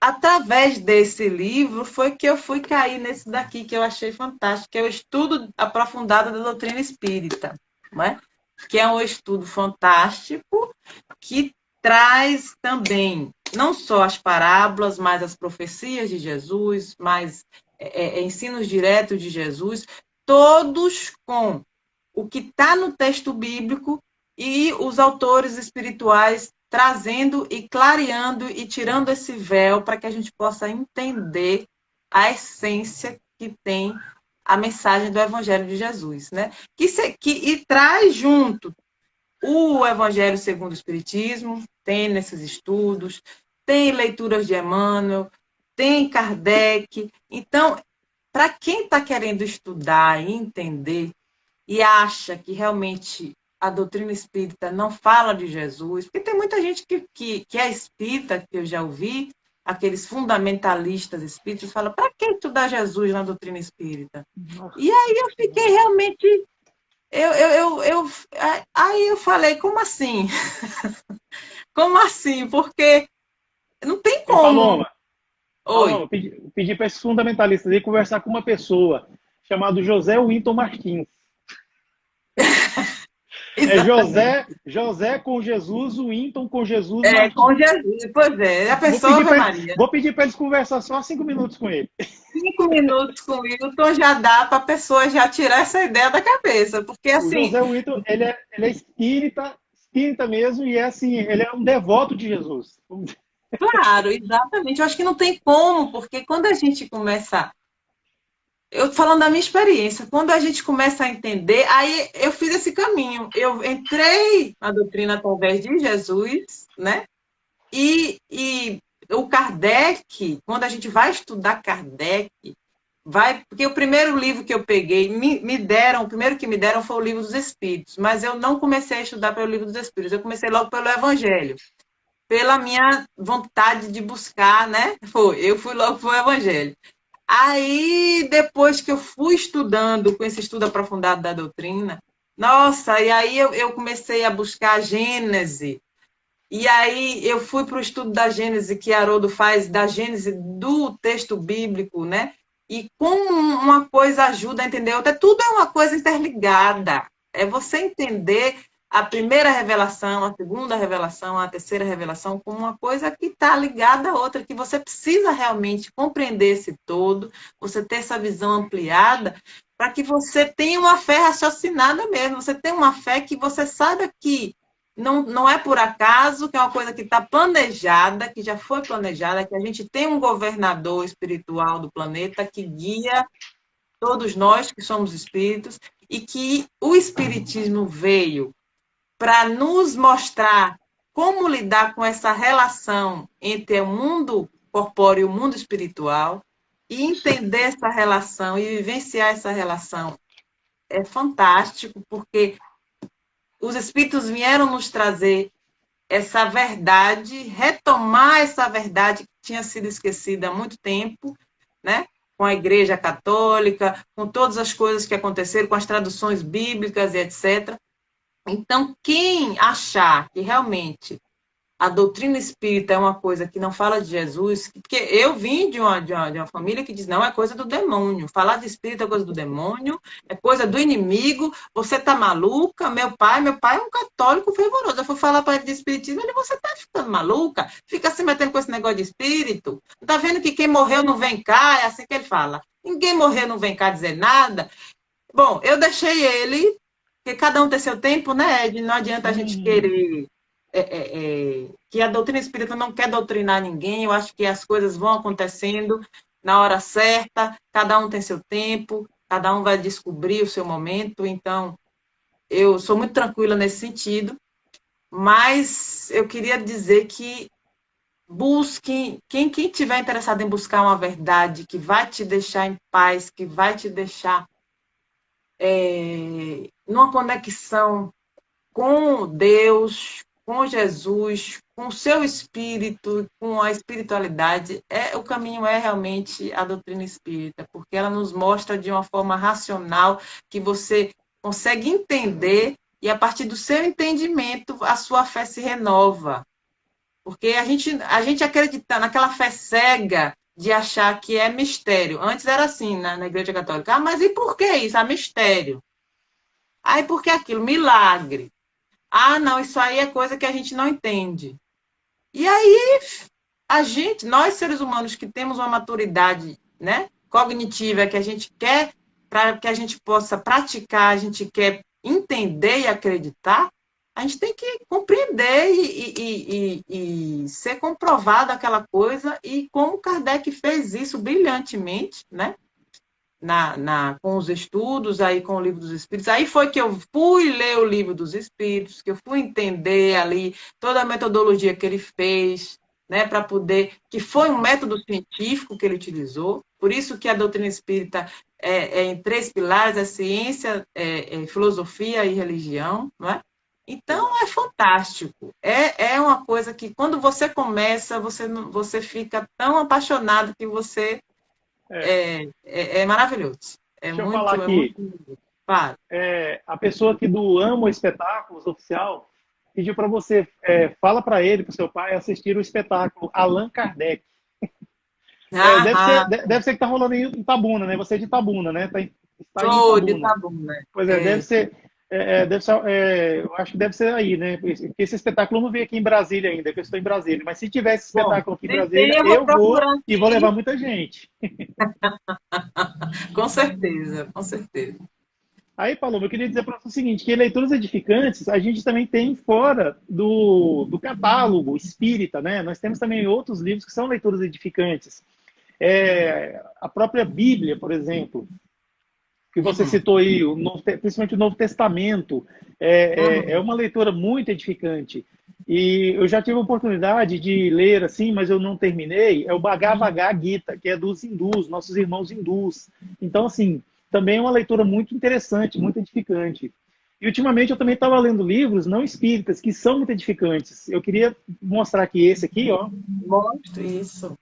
através desse livro foi que eu fui cair nesse daqui, que eu achei fantástico, que é o estudo aprofundado da doutrina espírita, não é? Que é um estudo fantástico, que traz também não só as parábolas, mas as profecias de Jesus, mais ensinos diretos de Jesus, todos com o que está no texto bíblico e os autores espirituais trazendo e clareando e tirando esse véu para que a gente possa entender a essência que tem a mensagem do Evangelho de Jesus, né? E traz junto o Evangelho segundo o Espiritismo, tem nesses estudos, tem leituras de Emmanuel, tem Kardec. Então, para quem está querendo estudar e entender e acha que realmente a doutrina espírita não fala de Jesus, porque tem muita gente que é espírita, que eu já ouvi, aqueles fundamentalistas espíritas, fala, para que estudar Jesus na doutrina espírita? E aí eu fiquei realmente. Aí eu falei, como assim? Como assim? Porque não tem Ei, como. Paloma, Oi. pedi para esses fundamentalistas aí conversar com uma pessoa chamado José Winton Martins. É Exatamente. José com Jesus, o Whinton com Jesus, É, Marquinhos. com Jesus. Pois é, a pessoa, Ave Maria. Vou pedir para eles conversar só 5 minutos com ele. 5 minutos com o Wilton já dá para a pessoa já tirar essa ideia da cabeça. Porque, O assim, José Whinton, ele é espírita mesmo, e é assim, ele é um devoto de Jesus. claro, exatamente. Eu acho que não tem como, porque quando a gente começa. Eu falando da minha experiência, quando a gente começa a entender, aí eu fiz esse caminho. Eu entrei na doutrina através de Jesus, né? E o Kardec, quando a gente vai estudar Kardec, vai, porque o primeiro livro que eu peguei, me deram, o primeiro que me deram foi o Livro dos Espíritos, mas eu não comecei a estudar pelo Livro dos Espíritos, eu comecei logo pelo Evangelho, pela minha vontade de buscar, né? Eu fui logo pro Evangelho. Aí, depois que eu fui estudando, com esse estudo aprofundado da doutrina, nossa, e aí eu comecei a buscar a Gênese, e aí eu fui para o estudo da Gênese que Haroldo faz, da Gênese do texto bíblico, né? E como uma coisa ajuda a entender a outra, tudo é uma coisa interligada. É você entender a primeira revelação, a segunda revelação, a terceira revelação como uma coisa que está ligada à outra, que você precisa realmente compreender esse todo, você ter essa visão ampliada, para que você tenha uma fé raciocinada mesmo, você tenha uma fé que você saiba que não é por acaso, que é uma coisa que está planejada, que já foi planejada, que a gente tem um governador espiritual do planeta que guia todos nós que somos espíritos e que o espiritismo veio para nos mostrar como lidar com essa relação entre o mundo corpóreo e o mundo espiritual e entender essa relação e vivenciar essa relação é fantástico, porque os espíritos vieram nos trazer essa verdade, retomar essa verdade que tinha sido esquecida há muito tempo, né? Com a Igreja Católica, com todas as coisas que aconteceram, com as traduções bíblicas e etc. Então, quem achar que realmente a doutrina espírita é uma coisa que não fala de Jesus, porque eu vim de uma família que diz, não, é coisa do demônio, falar de espírito é coisa do demônio, é coisa do inimigo, você tá maluca, meu pai é um católico fervoroso, eu fui falar para ele de espiritismo, ele, você tá ficando maluca, fica se metendo com esse negócio de espírito, não tá vendo que quem morreu não vem cá, é assim que ele fala, ninguém morreu não vem cá dizer nada. Bom, eu deixei ele, porque cada um tem seu tempo, né, Ed? Não adianta a gente Uhum. querer que a doutrina espírita não quer doutrinar ninguém, eu acho que as coisas vão acontecendo na hora certa, cada um tem seu tempo, cada um vai descobrir o seu momento, então eu sou muito tranquila nesse sentido, mas eu queria dizer que busquem, quem tiver interessado em buscar uma verdade que vai te deixar em paz, que vai te deixar numa conexão com Deus, com Jesus, com o seu espírito, com a espiritualidade, o caminho é realmente a doutrina espírita, porque ela nos mostra de uma forma racional que você consegue entender e a partir do seu entendimento a sua fé se renova. Porque a gente acredita naquela fé cega de achar que é mistério. Antes era assim na Igreja Católica. Ah, mas e por que isso? Ah, mistério. Aí por que aquilo? Milagre. Ah, não, isso aí é coisa que a gente não entende. E aí, nós seres humanos que temos uma maturidade, né, cognitiva que a gente quer, para que a gente possa praticar, a gente quer entender e acreditar, a gente tem que compreender e ser comprovado aquela coisa, e como Kardec fez isso brilhantemente, né? Com os estudos, aí com o Livro dos Espíritos. Aí foi que eu fui ler o Livro dos Espíritos, que eu fui entender ali toda a metodologia que ele fez, né, para poder, que foi um método científico que ele utilizou, por isso que a doutrina espírita é em três pilares, a ciência, filosofia e religião, não é? Então é fantástico. É uma coisa que quando você começa, você fica tão apaixonado que você É, é maravilhoso. É deixa eu falar muito, é aqui. muito. Claro. A pessoa aqui do Amo Espetáculos Oficial pediu para você, fala para ele, para o seu pai, assistir o espetáculo Allan Kardec. Deve ser, Aham, deve ser que está rolando em Itabuna, né? Você é de Itabuna, né? Está em sou de Itabuna. Itabuna, né? Pois é, deve ser. deve ser, eu acho que deve ser aí, né? Porque esse espetáculo eu não veio aqui em Brasília ainda, que eu estou em Brasília. Mas se tiver esse Bom, espetáculo aqui em nem tem, Brasília, eu vou eu vou procurar e vou levar aqui. muita gente. Com certeza, com certeza. Aí, Paloma, eu queria dizer para você o seguinte, que leituras edificantes a gente também tem fora do catálogo espírita, né? Nós temos também outros livros que são leituras edificantes. A própria Bíblia, por exemplo, que você Uhum, citou aí, principalmente o Novo Testamento, é uhum. uma leitura muito edificante. E eu já tive a oportunidade de ler assim, mas eu não terminei, é o Bhagavad Gita, que é dos hindus, nossos irmãos hindus. Então, assim, também é uma leitura muito interessante, muito edificante. E ultimamente eu também estava lendo livros não espíritas, que são muito edificantes. Eu queria mostrar aqui esse aqui, ó, Mostra isso.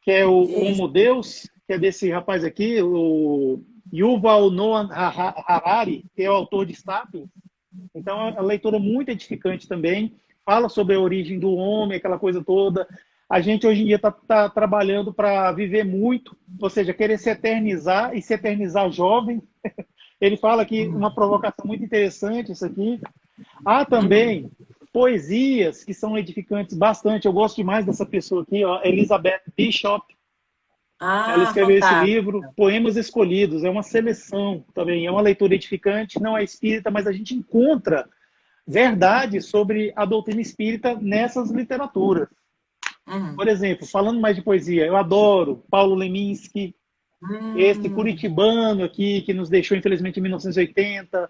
que é o Isso. Homo Deus, que é desse rapaz aqui, o Yuval Noah Harari, que é o autor de Sapiens. Então, é uma leitura muito edificante também. Fala sobre a origem do homem, aquela coisa toda. A gente hoje em dia está trabalhando para viver muito, ou seja, querer se eternizar e se eternizar jovem. Ele fala aqui uma provocação muito interessante, isso aqui. Há Uhum. também poesias que são edificantes bastante. Eu gosto demais dessa pessoa aqui, ó, Elizabeth Bishop. Ela Ah, escreveu esse fantástico. livro, Poemas Escolhidos, é uma seleção também, é uma leitura edificante, não é espírita, mas a gente encontra verdade sobre a doutrina espírita nessas literaturas. Uhum. Por exemplo, falando mais de poesia, eu adoro Paulo Leminski, esse Hum. curitibano aqui, que nos deixou, infelizmente, em 1980.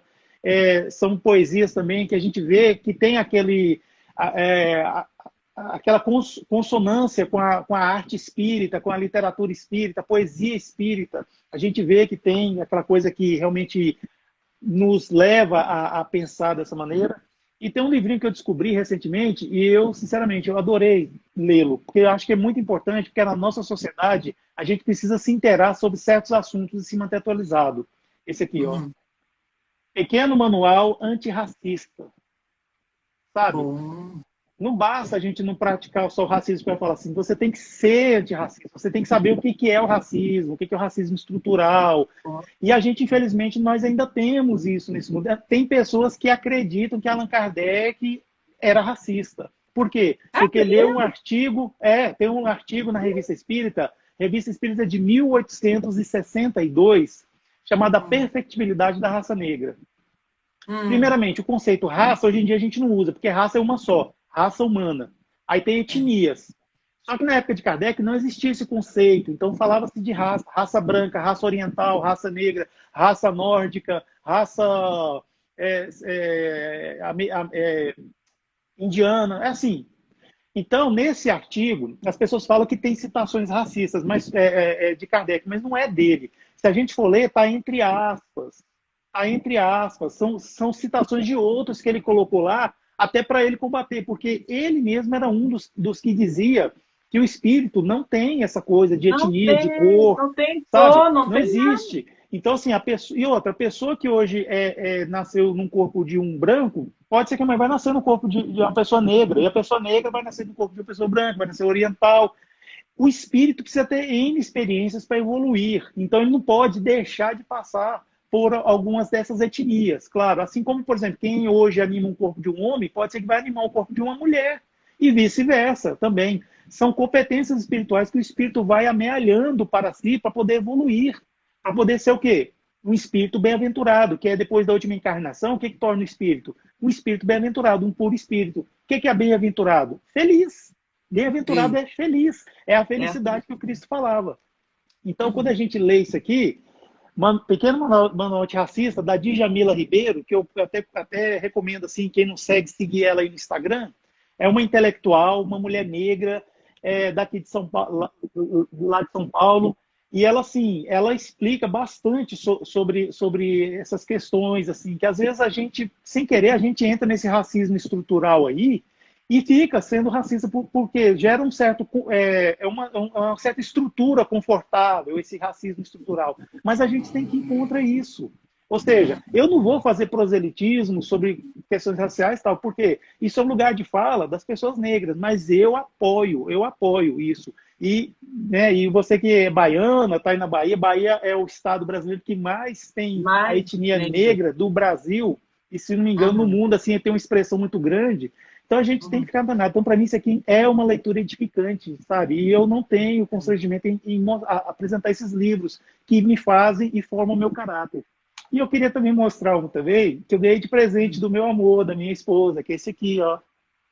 São poesias também que a gente vê que tem é, aquela consonância com a arte espírita, com a literatura espírita, a poesia espírita. A gente vê que tem aquela coisa que realmente nos leva a pensar dessa maneira. E tem um livrinho que eu descobri recentemente e eu, sinceramente, eu adorei lê-lo, porque eu acho que é muito importante, porque na nossa sociedade a gente precisa se interar sobre certos assuntos e se manter atualizado. Esse aqui, ó. Uhum. Pequeno Manual Antirracista, sabe? Bom. Não basta a gente não praticar só o racismo para falar assim, você tem que ser antirracista, você tem que saber o que é o racismo, o que é o racismo estrutural, Bom. e a gente, infelizmente, nós ainda temos isso nesse mundo. Tem pessoas que acreditam que Allan Kardec era racista. Por quê? É Porque leu um mesmo? artigo, tem um artigo na Revista Espírita de 1862, chamada Hum. Perfectibilidade da Raça Negra. Hum. Primeiramente, o conceito raça, hoje em dia a gente não usa, porque raça é uma só, raça humana. Aí tem É. etnias. Só que na época de Kardec não existia esse conceito, então falava-se de raça, raça branca, raça oriental, raça negra, raça nórdica, raça é, é, indiana, é assim. Então, nesse artigo, as pessoas falam que tem citações racistas mas, de Kardec, mas não é dele. Se a gente for ler, está entre aspas. Está entre aspas. São citações de outros que ele colocou lá, até para ele combater, porque ele mesmo era um dos que dizia que o espírito não tem essa coisa de etnia, de cor, Não tem sabe? cor, não Não tem nada. existe. Então, assim, e outra, a pessoa que hoje nasceu num corpo de um branco, pode ser que amanhã vai nascer no corpo de uma pessoa negra, e a pessoa negra vai nascer no corpo de uma pessoa branca, vai nascer oriental. O espírito precisa ter N experiências para evoluir, então ele não pode deixar de passar por algumas dessas etnias, claro. Assim como, por exemplo, quem hoje anima um corpo de um homem, pode ser que vai animar o corpo de uma mulher, e vice-versa também. São competências espirituais que o espírito vai amealhando para si para poder evoluir, para poder ser o quê? Um espírito bem-aventurado, que é depois da última encarnação, o que torna o espírito? Um espírito bem-aventurado, um puro espírito. O que é bem-aventurado? Feliz. Bem-aventurado Sim. é feliz. É a É. felicidade que o Cristo falava. Então, quando a Uhum. gente lê isso aqui, pequeno manual antirracista da Djamila Ribeiro, que eu até recomendo assim, quem não segue, seguir ela aí no Instagram, é uma intelectual, uma mulher negra, daqui de São Paulo, lá de São Paulo, e ela assim, ela explica bastante sobre essas questões, assim, que às vezes a gente, sem querer, a gente entra nesse racismo estrutural aí, e fica sendo racista porque gera um certo uma certa estrutura confortável esse racismo estrutural, mas a gente tem que ir contra isso. Ou seja, eu não vou fazer proselitismo sobre questões raciais tal, porque isso é um lugar de fala das pessoas negras, mas eu apoio isso. E você que é baiana, está aí na Bahia, Bahia é o estado brasileiro que mais tem a Mais etnia negro. negra do Brasil, e se não me engano, no mundo, assim, tem uma expressão muito grande. Então a gente tem que ficar danado. Então, para mim, isso aqui é uma leitura edificante, sabe? E eu não tenho constrangimento em apresentar esses livros que me fazem e formam o meu caráter. E eu queria também mostrar um também, que eu ganhei de presente do meu amor, da minha esposa, que é esse aqui, ó.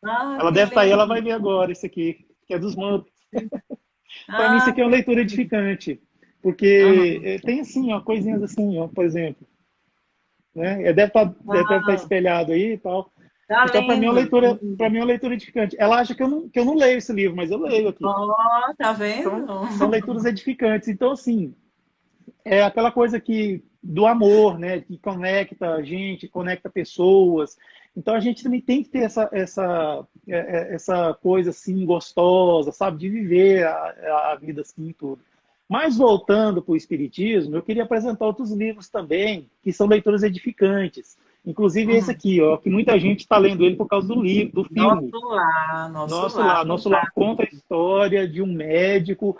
Ah, Ela que deve estar aí, ela lindo. vai ver agora esse aqui, que é dos Muppets. Para mim, isso Ah, aqui é uma que leitura lindo. edificante, porque tem assim, ó, coisinhas assim, ó, por exemplo, né? Deve estar Ah, espelhado aí e tal. tá Então, para mim, é uma lindo. leitura, para Lindo. mim, é uma leitura edificante. Ela acha que eu não leio esse livro, mas eu leio aqui. Ó, tá vendo? São leituras edificantes. Então, assim, é aquela coisa que do amor, né, que conecta a gente, conecta pessoas. Então a gente também tem que ter essa coisa assim gostosa, sabe, de viver a vida assim e tudo. Mas voltando para o espiritismo, eu queria apresentar outros livros também que são leituras edificantes. Inclusive esse Uhum. aqui, ó, que muita gente está lendo ele por causa do livro, do filme. Nosso lar, Nosso Lar conta a história de um médico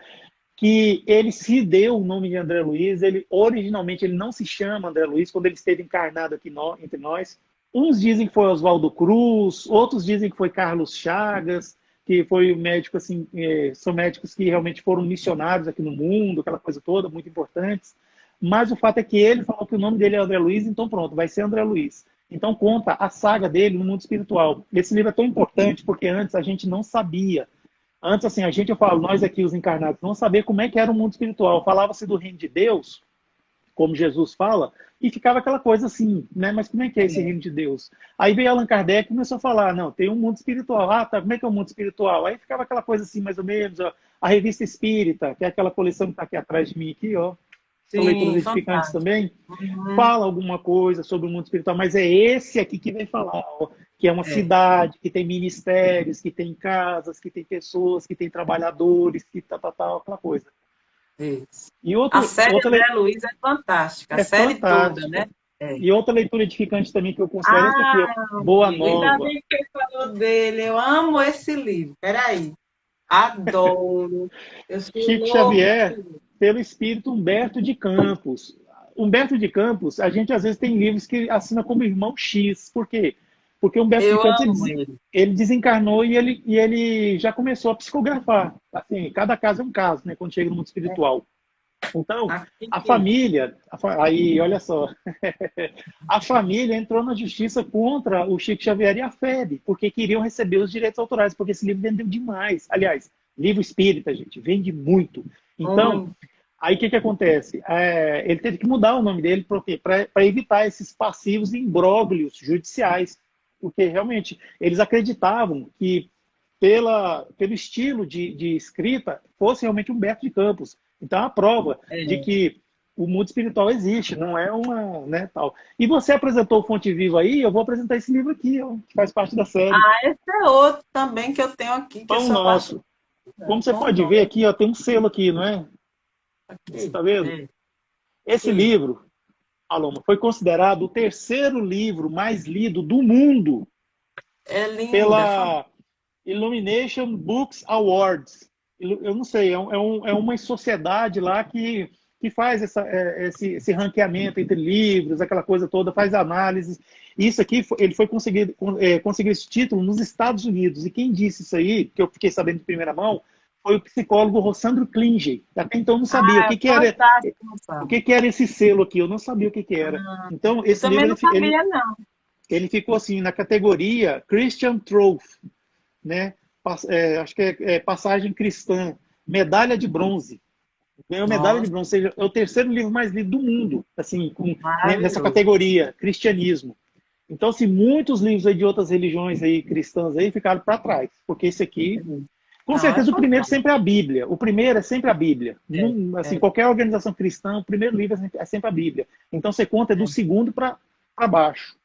que ele se deu o nome de André Luiz. Ele originalmente ele não se chama André Luiz quando ele esteve encarnado aqui entre nós. Uns dizem que foi Oswaldo Cruz, outros dizem que foi Carlos Chagas, que foi o médico assim, são médicos que realmente foram missionários aqui no mundo, aquela coisa toda, muito importantes. Mas o fato é que ele falou que o nome dele é André Luiz, então pronto, vai ser André Luiz. Então conta a saga dele no mundo espiritual. Esse livro é tão importante porque antes a gente não sabia. Antes, assim, eu falo, nós aqui, os encarnados, não saber como é que era o mundo espiritual. Falava-se do reino de Deus, como Jesus fala, e ficava aquela coisa assim, né? Mas como é que é esse é. reino de Deus? Aí veio Allan Kardec e começou a falar, não, tem um mundo espiritual. Ah, tá, como é que é o mundo espiritual? Aí ficava aquela coisa assim, mais ou menos, ó, a Revista Espírita, que é aquela coleção que está aqui atrás de mim, aqui, ó. São leituras Sim, edificantes fantástico. também. Uhum. Fala alguma coisa sobre o mundo espiritual, mas é esse aqui que vem falar, ó, que é uma É, cidade, que tem ministérios, que tem casas, que tem pessoas, que tem trabalhadores, que tal, aquela coisa. isso. E A série outra André Luiz é fantástica, a é série toda, fantástica. né? É. E outra leitura edificante também que eu considero é esse aqui, ó, Ah, Boa amigo, ainda Nova. bem que você falou dele. Eu amo esse livro. Peraí. Adoro. Eu sou Chico louca por Xavier, ele. pelo espírito Humberto de Campos. Humberto de Campos, a gente às vezes tem livros que assina como Irmão X. Por quê? Porque Humberto de Eu Campos amo ele. ele desencarnou e ele já começou a psicografar. Assim, cada caso é um caso, né, quando chega no mundo espiritual. Então, a Aqui. família, aí, olha só, a família entrou na justiça contra o Chico Xavier e a FEB, porque queriam receber os direitos autorais, porque esse livro vendeu demais. Aliás, livro espírita, gente, vende muito. Então, Muito. aí o que acontece? Ele teve que mudar o nome dele para evitar esses passivos e imbróglios judiciais, porque realmente eles acreditavam que pelo estilo de escrita fosse realmente Humberto de Campos. Então, a prova de É. que o mundo espiritual existe, não é uma, né, tal. E você apresentou o Fonte Viva aí, eu vou apresentar esse livro aqui, ó, que faz parte da série. Ah, esse é outro também que eu tenho aqui, que eu Pão sou apaixonada. Nosso. Como você Bom pode ver nome. aqui, ó, tem um selo aqui, não é? Você Aqui. está vendo? É. Esse Aqui. livro, Paloma, foi considerado o terceiro livro mais lido do mundo É linda. pela Illumination Books Awards. Eu não sei, é uma sociedade lá que faz esse ranqueamento entre livros, aquela coisa toda, faz análises. Isso aqui, ele foi conseguir esse título nos Estados Unidos. E quem disse isso aí, que eu fiquei sabendo de primeira mão, foi o psicólogo Rossandro Klinger. Até então eu não sabia Ah, é fantástico, o Gonçalo. que era esse selo aqui, eu não sabia o que era. Então, Eu esse também livro, não sabia, não. ele ficou assim, na categoria Christian Truth, né? Acho que é Passagem Cristã, medalha de bronze. Ganhou medalha de Nossa, bronze, ou seja, é o terceiro livro mais lido do mundo, assim, nessa maravilhoso. categoria, cristianismo. Então, assim, muitos livros aí de outras religiões aí, cristãs aí, ficaram para trás, porque esse aqui, com Não, é certeza, o primeiro fantástico. sempre é a Bíblia. O primeiro é sempre a Bíblia. É, Assim, é, qualquer organização cristã, o primeiro livro é sempre a Bíblia. Então, você conta do segundo para baixo.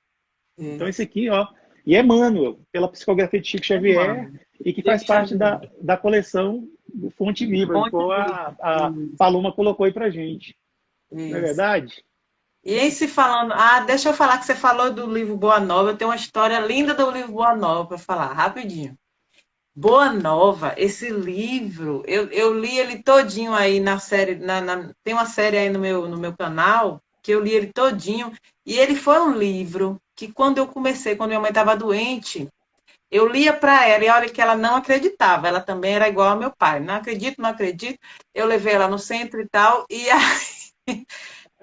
Então, é. esse aqui, ó, e Emmanuel, pela psicografia de Chico É, Xavier, mano. e que faz Chico parte Xavier. da coleção do Fonte Viva, Fonte igual Viva. a Isso, Paloma colocou aí pra gente. Não é isso. verdade? E em se falando, ah, deixa eu falar que você falou do livro Boa Nova. Eu tenho uma história linda do livro Boa Nova para falar, rapidinho. Boa Nova, esse livro, eu li ele todinho aí na série, tem uma série aí no meu canal, que eu li ele todinho, e ele foi um livro. que quando minha mãe estava doente, eu lia para ela, e olha que ela não acreditava, ela também era igual ao meu pai. Não acredito, não acredito. Eu levei ela no centro e tal, e aí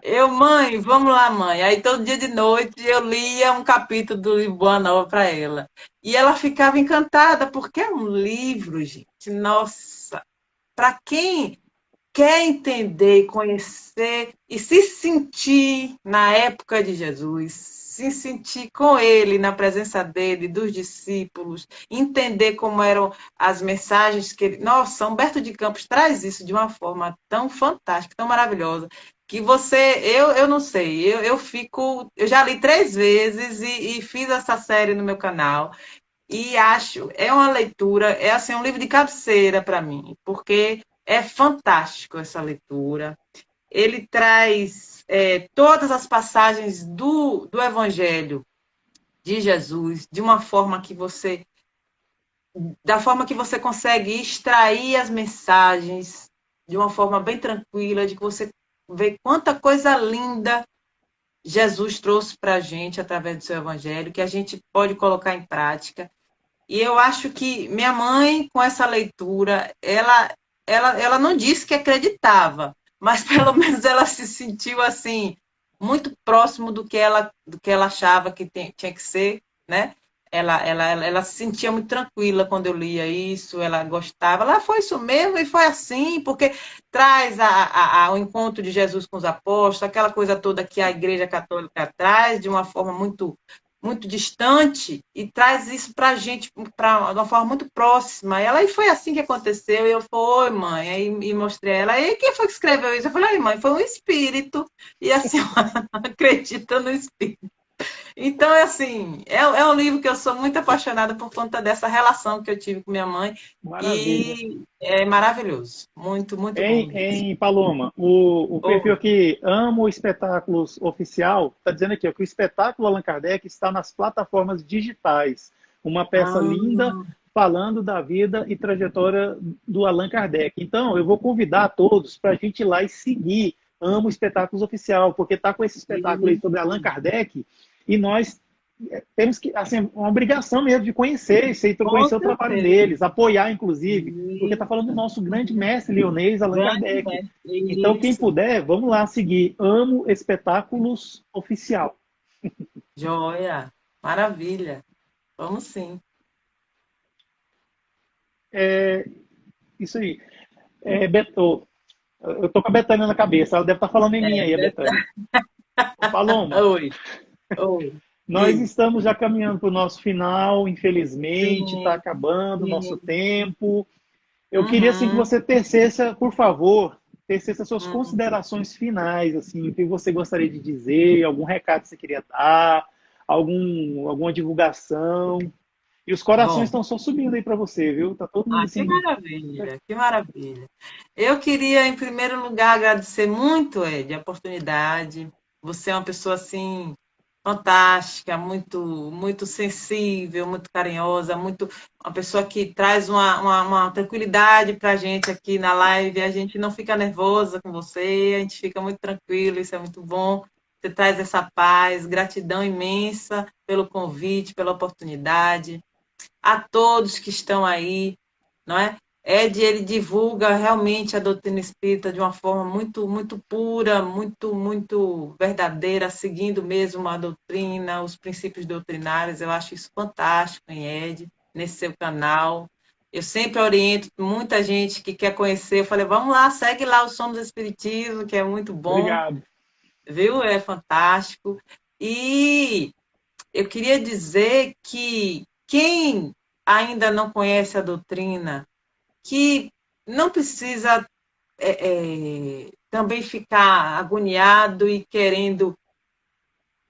eu, mãe, vamos lá, mãe. Aí todo dia de noite eu lia um capítulo do livro Boa Nova para ela. E ela ficava encantada, porque é um livro, gente. Nossa, para quem quer entender e conhecer e se sentir na época de Jesus, se sentir com ele, na presença dele, dos discípulos, entender como eram as mensagens que ele. Nossa, Humberto de Campos traz isso de uma forma tão fantástica, tão maravilhosa, que eu não sei, eu já li 3 vezes e fiz essa série no meu canal. E acho, é uma leitura, é assim, um livro de cabeceira para mim, porque é fantástico essa leitura. Ele traz todas as passagens do Evangelho de Jesus de uma forma que da forma que você consegue extrair as mensagens de uma forma bem tranquila, de que você vê quanta coisa linda Jesus trouxe para a gente através do seu Evangelho, que a gente pode colocar em prática. E eu acho que minha mãe, com essa leitura, ela não disse que acreditava, mas pelo menos ela se sentiu assim, muito próximo do que ela achava que tinha que ser, né? Ela se sentia muito tranquila quando eu lia isso, ela gostava. Ela foi isso mesmo e foi assim, porque traz o encontro de Jesus com os apóstolos, aquela coisa toda que a Igreja Católica traz de uma forma muito distante e traz isso para a gente de uma forma muito próxima. E foi assim que aconteceu. E eu falei, oi, mãe. Aí e mostrei ela. E quem foi que escreveu isso? Eu falei, ai, mãe, foi um espírito. E a senhora acredita no espírito. Então, é assim, é um livro que eu sou muito apaixonada por conta dessa relação que eu tive com minha mãe. Maravilha. E é maravilhoso. Muito, muito bom mesmo. Em Paloma, o perfil Oi. aqui, Amo Espetáculos Oficial, está dizendo aqui ó, que o espetáculo Allan Kardec está nas plataformas digitais. Uma peça linda Ah, falando da vida e trajetória do Allan Kardec. Então, eu vou convidar a todos para a gente ir lá e seguir Amo Espetáculos Oficial, porque está com esse espetáculo aí sobre Allan isso. Kardec e nós temos que, assim, uma obrigação mesmo de conhecer isso aí, Com conhecer o trabalho certeza. deles, apoiar, inclusive, porque está falando do Isso. nosso grande mestre leonês, Allan Grande Kardec. mestre. Então, quem Isso. puder, vamos lá seguir. Amo Espetáculos Oficial. Joia. Maravilha. Vamos sim. É, isso aí. Beto, eu tô com a Betânia na cabeça, ela deve estar falando em mim É aí, a Betânia. verdade. Ô, Paloma, Oi. Oi. nós Diga. estamos já caminhando para o nosso final, infelizmente, está Sim, acabando o nosso sim. tempo. Eu queria assim que Uhum, você tecesse, por favor, tecesse as suas uhum. considerações finais, assim, o que você gostaria de dizer, algum recado que você queria dar, alguma divulgação. E os corações Bom, estão só subindo aí para você, viu? Tá todo mundo que assim. maravilha, que maravilha. Eu queria, em primeiro lugar, agradecer muito, Ed, a oportunidade. Você é uma pessoa assim fantástica, muito sensível, muito carinhosa, uma pessoa que traz uma tranquilidade para a gente aqui na live. A gente não fica nervosa com você, a gente fica muito tranquilo, isso é muito bom. Você traz essa paz, gratidão imensa pelo convite, pela oportunidade. A todos que estão aí, não é? Ele divulga realmente a doutrina espírita de uma forma muito pura, muito verdadeira, seguindo mesmo a doutrina, os princípios doutrinários. Eu acho isso fantástico em nesse seu canal. Eu sempre oriento muita gente que quer conhecer. Eu falei, vamos lá, segue lá o Somos Espiritismo, que é muito bom, Obrigado. viu? É fantástico. E eu queria dizer que quem ainda não conhece a doutrina, que não precisa também ficar agoniado e querendo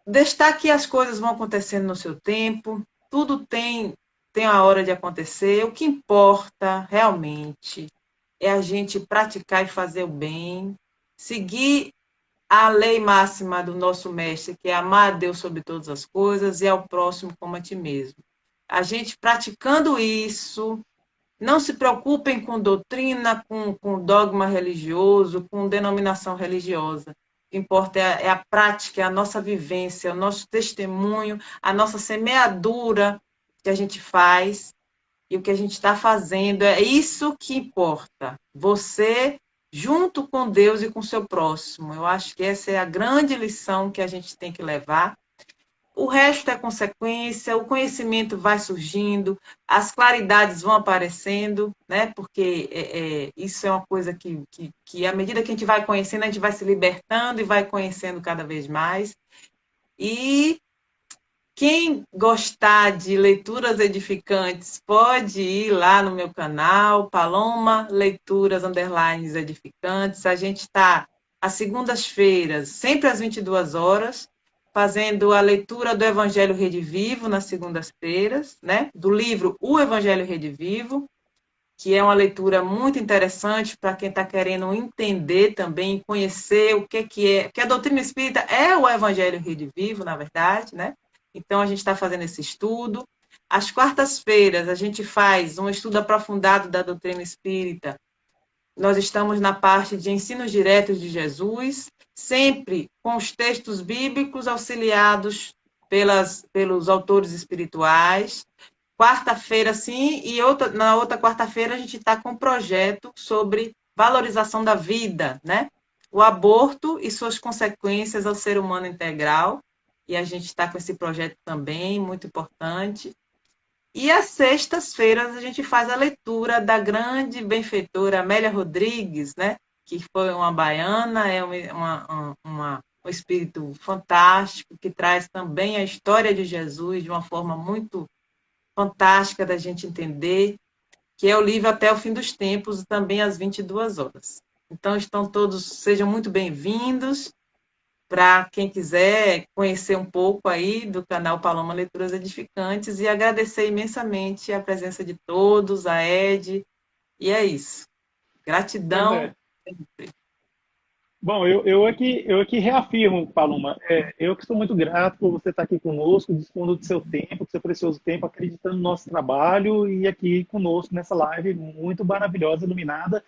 deixar que as coisas vão acontecendo no seu tempo, tudo tem a hora de acontecer. O que importa realmente é a gente praticar e fazer o bem, seguir a lei máxima do nosso mestre, que é amar a Deus sobre todas as coisas e ao próximo como a ti mesmo. A gente praticando isso, não se preocupem com doutrina, com dogma religioso, com denominação religiosa. que importa é a prática, é a nossa vivência, o nosso testemunho, a nossa semeadura que a gente faz e o que a gente está fazendo. É isso que importa. Você junto com Deus e com o seu próximo. Eu acho que essa é a grande lição que a gente tem que levar. O resto é consequência, o conhecimento vai surgindo, as claridades vão aparecendo, né? Porque isso é uma coisa que, à medida que a gente vai conhecendo, a gente vai se libertando e vai conhecendo cada vez mais. E quem gostar de leituras edificantes, pode ir lá no meu canal, Paloma Leituras Underlines Edificantes. A gente está às segundas-feiras, sempre às 22 horas, fazendo a leitura do Evangelho Redivivo nas segundas-feiras, né? Do livro O Evangelho Redivivo, que é uma leitura muito interessante para quem está querendo entender também, conhecer o que é. Porque a doutrina espírita é o Evangelho Redivivo, na verdade, né? Então, a gente está fazendo esse estudo. Às quartas-feiras, a gente faz um estudo aprofundado da doutrina espírita. Nós estamos na parte de ensinos diretos de Jesus, sempre com os textos bíblicos auxiliados pelos autores espirituais. Quarta-feira, sim, e na outra quarta-feira a gente está com um projeto sobre valorização da vida, né? O aborto e suas consequências ao ser humano integral. E a gente está com esse projeto também, muito importante. E às sextas-feiras a gente faz a leitura da grande benfeitora Amélia Rodrigues, né? Que foi uma baiana, é um espírito fantástico, que traz também a história de Jesus de uma forma muito fantástica da gente entender, que é o livro Até o Fim dos Tempos, também às 22 horas. Então, sejam muito bem-vindos. Para quem quiser conhecer um pouco aí do canal Paloma Leituras Edificantes, e agradecer imensamente a presença de todos, a Ed, e é isso. Pois Gratidão. é. Bom, eu aqui reafirmo, Paloma, eu que sou muito grato por você estar aqui conosco, dispondo do seu tempo, do seu precioso tempo, acreditando no nosso trabalho e aqui conosco nessa live muito maravilhosa, iluminada,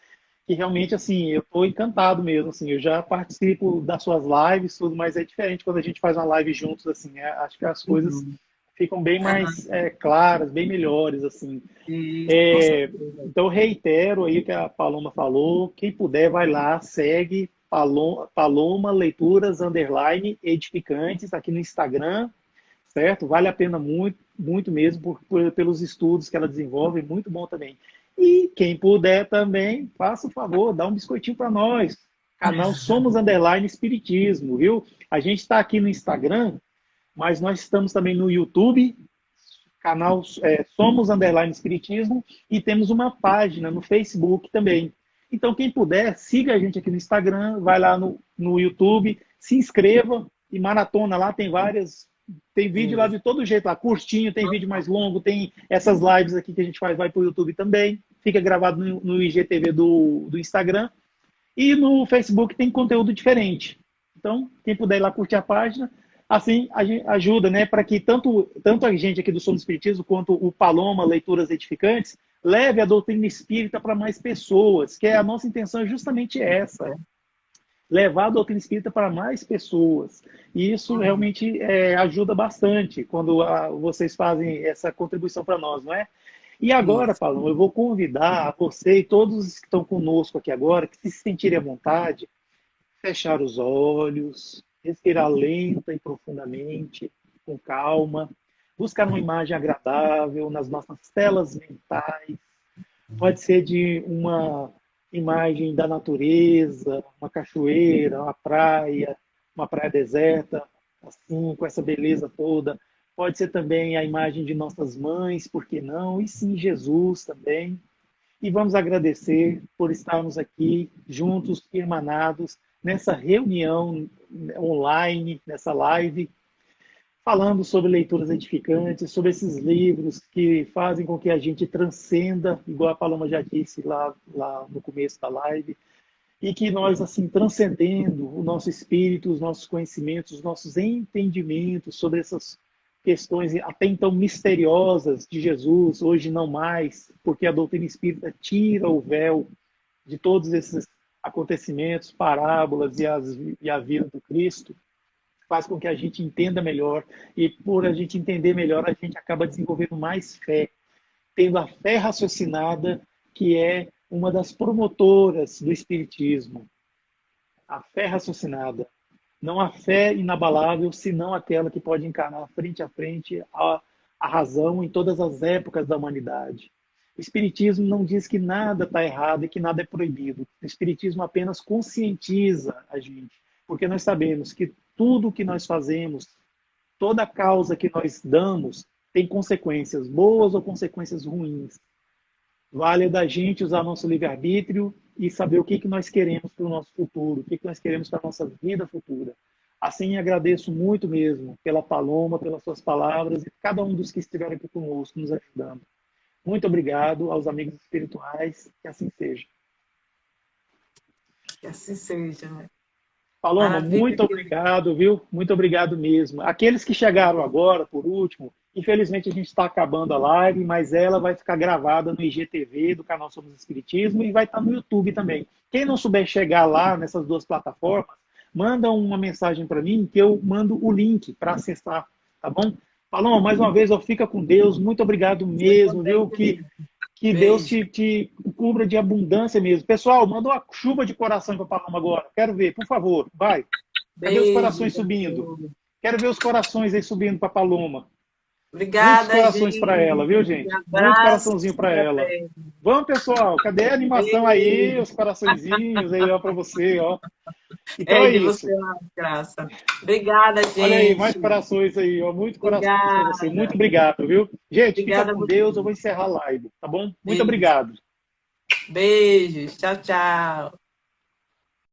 que realmente, assim, eu estou encantado mesmo, assim, eu já participo das suas lives, tudo, mas é diferente quando a gente faz uma live juntos, assim, acho que as coisas ficam bem mais claras, bem melhores, assim. Isso, com certeza. Então, reitero aí o que a Paloma falou. Quem puder, vai lá, segue Paloma Leituras Underline Edificantes aqui no Instagram, certo? Vale a pena muito, muito mesmo, pelos estudos que ela desenvolve, muito bom também. E quem puder também, faça o favor, dá um biscoitinho para nós. Canal Somos Underline Espiritismo, viu? A gente está aqui no Instagram, mas nós estamos também no YouTube, canal Somos Underline Espiritismo, e temos uma página no Facebook também. Então, quem puder, siga a gente aqui no Instagram, vai lá no YouTube, se inscreva e maratona lá, tem vídeo lá de todo jeito, lá, curtinho, tem vídeo mais longo, tem essas lives aqui que a gente faz, vai para o YouTube também, fica gravado no IGTV do Instagram, e no Facebook tem conteúdo diferente. Então, quem puder ir lá curtir a página, assim a gente ajuda, né, para que tanto a gente aqui do Som do Espiritismo quanto o Paloma Leituras Edificantes leve a doutrina espírita para mais pessoas, que a nossa intenção é justamente essa, levar a doutrina espírita para mais pessoas. E isso realmente ajuda bastante quando vocês fazem essa contribuição para nós, não é? E agora, Paloma, eu vou convidar você e todos que estão conosco aqui agora, que se sentirem à vontade, fechar os olhos, respirar lenta e profundamente, com calma, buscar uma imagem agradável nas nossas telas mentais. Pode ser de uma imagem da natureza, uma cachoeira, uma praia deserta, assim, com essa beleza toda. Pode ser também a imagem de nossas mães, por que não? E sim, Jesus também. E vamos agradecer por estarmos aqui juntos, irmanados, nessa reunião online, nessa live, falando sobre leituras edificantes, sobre esses livros que fazem com que a gente transcenda, igual a Paloma já disse lá no começo da live, e que nós, assim, transcendendo o nosso espírito, os nossos conhecimentos, os nossos entendimentos sobre essas questões até então misteriosas de Jesus, hoje não mais, porque a doutrina espírita tira o véu de todos esses acontecimentos, parábolas e a vida do Cristo, faz com que a gente entenda melhor, e por a gente entender melhor, a gente acaba desenvolvendo mais fé, tendo a fé raciocinada, que é uma das promotoras do Espiritismo. A fé raciocinada. Não a fé inabalável, senão aquela que pode encarar frente a frente a razão em todas as épocas da humanidade. O Espiritismo não diz que nada está errado e que nada é proibido. O Espiritismo apenas conscientiza a gente, porque nós sabemos que tudo o que nós fazemos, toda causa que nós damos, tem consequências boas ou consequências ruins. Vale da gente usar nosso livre-arbítrio e saber o que nós queremos para o nosso futuro, o que nós queremos para a nossa vida futura. Assim, agradeço muito mesmo pela Paloma, pelas suas palavras e cada um dos que estiveram aqui conosco, nos ajudando. Muito obrigado aos amigos espirituais, que assim seja. Que assim seja, né? Paloma, Maravilha. muito obrigado, viu? Muito obrigado mesmo. Aqueles que chegaram agora, por último, infelizmente a gente está acabando a live, mas ela vai ficar gravada no IGTV do canal Somos Espiritismo e vai estar no YouTube também. Quem não souber chegar lá nessas duas plataformas, manda uma mensagem para mim que eu mando o link para acessar, tá bom? Paloma, mais uma vez, fica com Deus. Muito obrigado mesmo, viu? Que Deus te cubra de abundância mesmo. Pessoal, manda uma chuva de coração para a Paloma agora. Quero ver, por favor. Vai. Cadê os corações subindo? Quero ver os corações aí subindo para a Paloma. Obrigada, muitos corações para ela, viu, gente? Muito coraçãozinho para ela. Vamos, pessoal. Cadê a animação aí? Os coraçõezinhos aí, ó, para você, ó. Então é isso. Você, graça. Obrigada, gente. Olha aí, mais corações aí, ó. Muito coração para você. Muito obrigado, viu? Gente, obrigada, fica com Deus. Eu vou encerrar a live, tá bom? Muito obrigado. Beijos. Tchau, tchau.